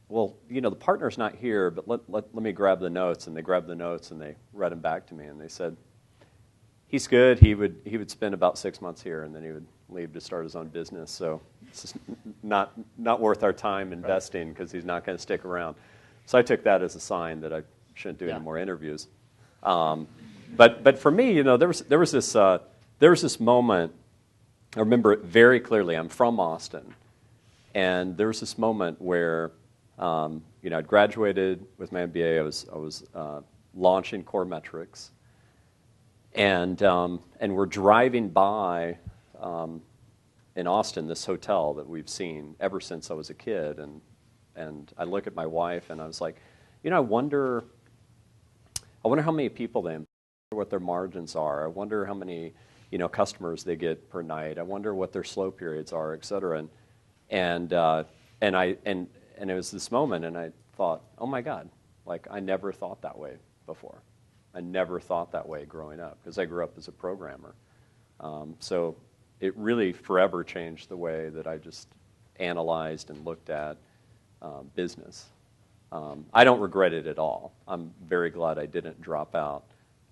[SPEAKER 1] well, the partner's not here, but let me grab the notes. And they grabbed the notes and they read them back to me. And they said, he's good. He would spend about 6 months here, and then he would leave to start his own business. So it's just not worth our time investing because he's not going to stick around. So I took that as a sign that I shouldn't do any more interviews. But for me, there was this moment. I remember it very clearly. I'm from Austin, and there was this moment where I'd graduated with my MBA. I was launching Core Metrics, and we're driving by in Austin this hotel that we've seen ever since I was a kid, and I look at my wife and I was like, I wonder how many people they employ, what their margins are. I wonder how many customers they get per night. I wonder what their slow periods are, et cetera. And it was this moment, and I thought, oh my God, like I never thought that way before. I never thought that way growing up because I grew up as a programmer. So it really forever changed the way that I just analyzed and looked at business. I don't regret it at all. I'm very glad I didn't drop out.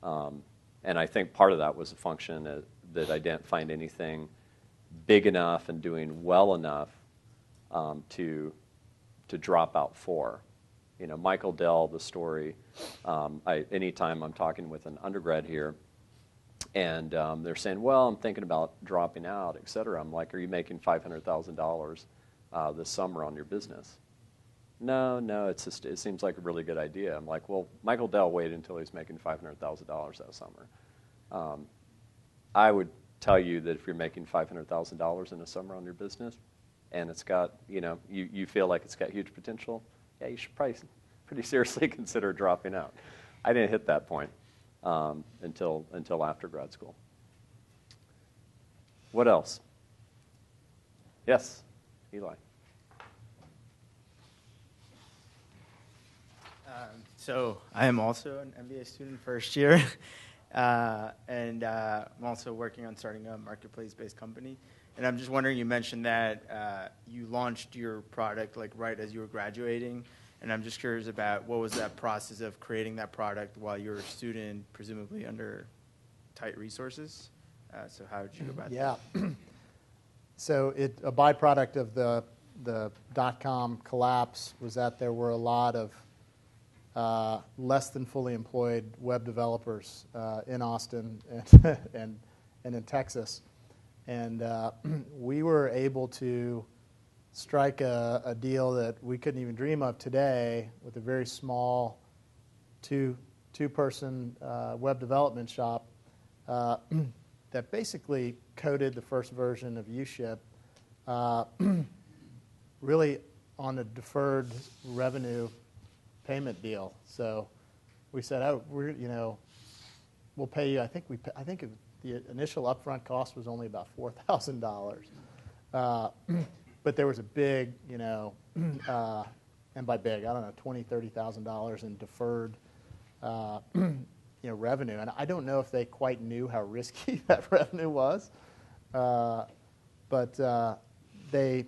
[SPEAKER 1] And I think part of that was a function that I didn't find anything big enough and doing well enough to drop out for. Michael Dell, the story, anytime I'm talking with an undergrad here, and they're saying, well, I'm thinking about dropping out, et cetera. I'm like, are you making $500,000 this summer on your business? No, it seems like a really good idea. I'm like, well, Michael Dell waited until he's making $500,000 that summer. I would tell you that if you're making $500,000 in a summer on your business, and it's got, you feel like it's got huge potential, yeah, you should probably pretty seriously consider dropping out. I didn't hit that point until after grad school. What else? Yes, Eli.
[SPEAKER 6] So I am also an MBA student first year, and I'm also working on starting a marketplace-based company. And I'm just wondering, you mentioned that you launched your product like right as you were graduating, and I'm just curious about what was that process of creating that product while you were a student, presumably under tight resources. So how did you go about that?
[SPEAKER 2] Yeah. So a byproduct of the dot-com collapse was that there were a lot of less than fully employed web developers in Austin and in Texas. And we were able to strike a deal that we couldn't even dream of today with a very small two-person web development shop that basically coded the first version of uShip really on a deferred revenue payment deal. So we said, oh, we'll pay you. I think the initial upfront cost was only about $4,000, but there was a big, and by big, I don't know, $20,000-$30,000 in deferred, revenue. And I don't know if they quite knew how risky that revenue was, but they.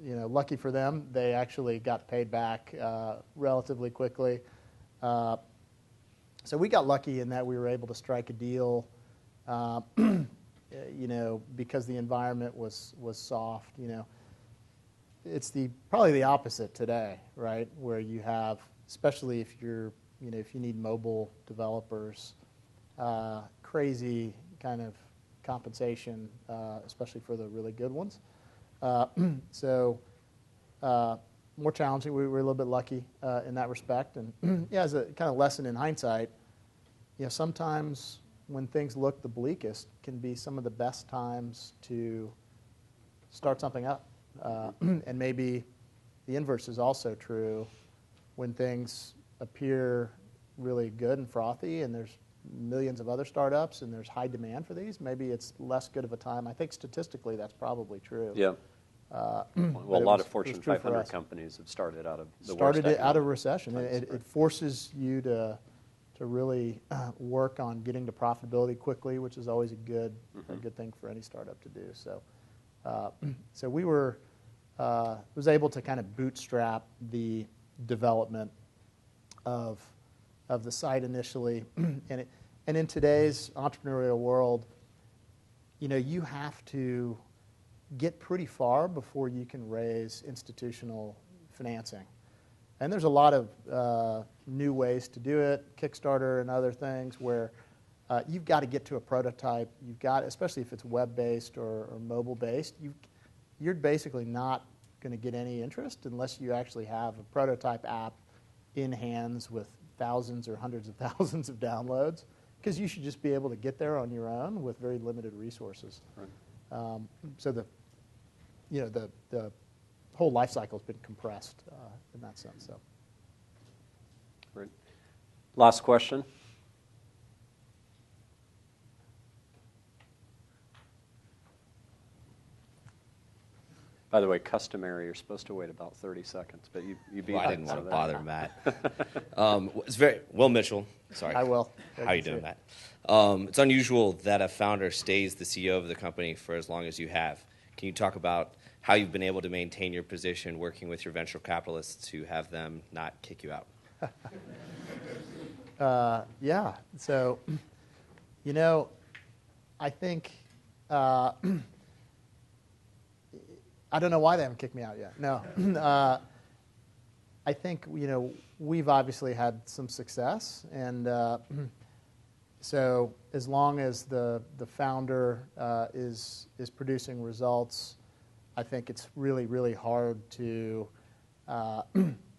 [SPEAKER 2] Lucky for them, they actually got paid back relatively quickly. So we got lucky in that we were able to strike a deal, because the environment was soft. It's probably the opposite today, right? Where you have, especially if you're, if you need mobile developers, crazy kind of compensation, especially for the really good ones. So more challenging. We were a little bit lucky in that respect. And as a kind of lesson in hindsight, sometimes when things look the bleakest can be some of the best times to start something up. And maybe the inverse is also true. When things appear really good and frothy and there's millions of other startups and there's high demand for these, maybe it's less good of a time. I think statistically that's probably true.
[SPEAKER 1] Yeah. Well, a lot of Fortune 500 companies have started out of the worst
[SPEAKER 2] out of recession.
[SPEAKER 1] times,
[SPEAKER 2] It forces you to really work on getting to profitability quickly, which is always a good thing for any startup to do. So, so we was able to kind of bootstrap the development of the site initially, and in today's entrepreneurial world, you have to get pretty far before you can raise institutional financing. And there's a lot of new ways to do it, Kickstarter and other things, where you've got to get to a prototype. You've got, especially if it's web-based or mobile-based, you're basically not going to get any interest unless you actually have a prototype app in hands with thousands or hundreds of thousands of downloads, because you should just be able to get there on your own with very limited resources. Right. So the whole life cycle has been compressed in that sense. So.
[SPEAKER 1] Great. Last question. By the way, customary, you're supposed to wait about 30 seconds, but you beat
[SPEAKER 7] I didn't want to bother Matt. It's Will Mitchell. Sorry.
[SPEAKER 2] I will.
[SPEAKER 7] How you doing, Matt? It's unusual that a founder stays the CEO of the company for as long as you have. Can you talk about how you've been able to maintain your position working with your venture capitalists to have them not kick you out?
[SPEAKER 2] Yeah. So, I think, I don't know why they haven't kicked me out yet. No. I think, we've obviously had some success. And so as long as the founder is producing results, I think it's really, really hard to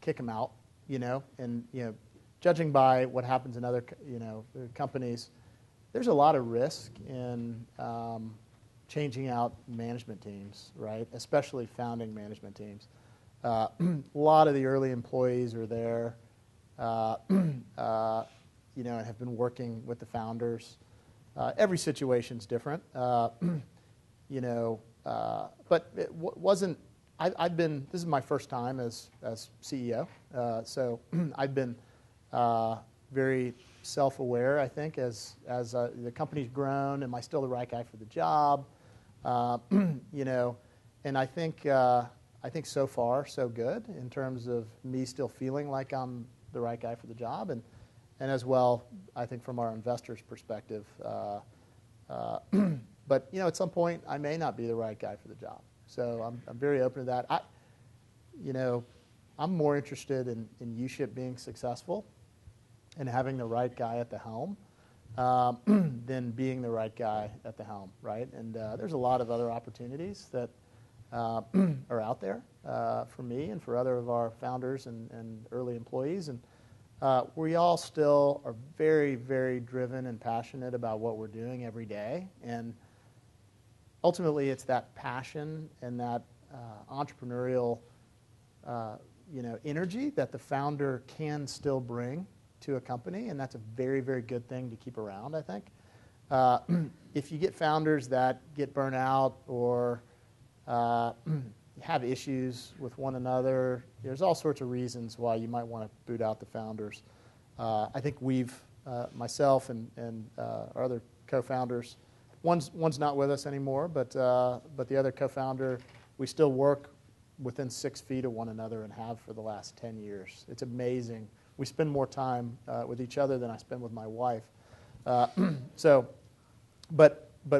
[SPEAKER 2] kick him out, And, judging by what happens in other, companies, there's a lot of risk in changing out management teams, right? Especially founding management teams. A lot of the early employees are there, and have been working with the founders. Every situation's different, but it wasn't. I've been. This is my first time as CEO, so I've been very self-aware. I think as the company's grown, am I still the right guy for the job? And I think so far so good in terms of me still feeling like I'm the right guy for the job, and as well, I think from our investors' perspective. But at some point, I may not be the right guy for the job. So I'm very open to that. I'm more interested in uShip being successful and having the right guy at the helm than being the right guy at the helm, right? And there's a lot of other opportunities that are out there for me and for other of our founders and early employees. And we all still are very, very driven and passionate about what we're doing every day. And ultimately, it's that passion and that entrepreneurial energy that the founder can still bring to a company, and that's a very, very good thing to keep around, I think. If you get founders that get burnt out or have issues with one another, there's all sorts of reasons why you might want to boot out the founders. I think myself and our other co-founders, one's not with us anymore, but the other co-founder, we still work within 6 feet of one another and have for the last 10 years. It's amazing. We spend more time with each other than I spend with my wife. But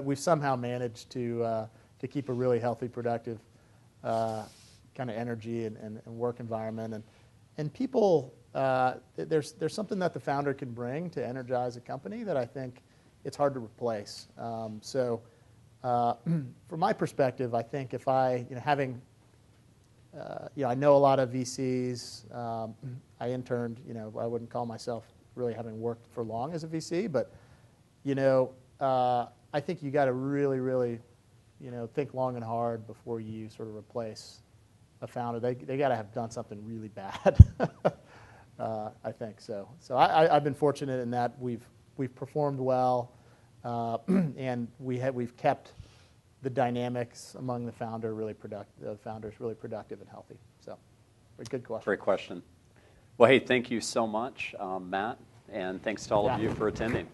[SPEAKER 2] we've somehow managed to keep a really healthy, productive kind of energy and work environment. And people, there's something that the founder can bring to energize a company that I think it's hard to replace. From my perspective, I think if I know a lot of VCs. I interned. I wouldn't call myself really having worked for long as a VC, but I think you got to really, really, think long and hard before you sort of replace a founder. They got to have done something really bad. I think so. So I've been fortunate in that we've performed well, and we've kept the dynamics among the founders really productive and healthy. So, good question.
[SPEAKER 1] Great question. Well, hey, thank you so much, Matt, and thanks to all of you for attending.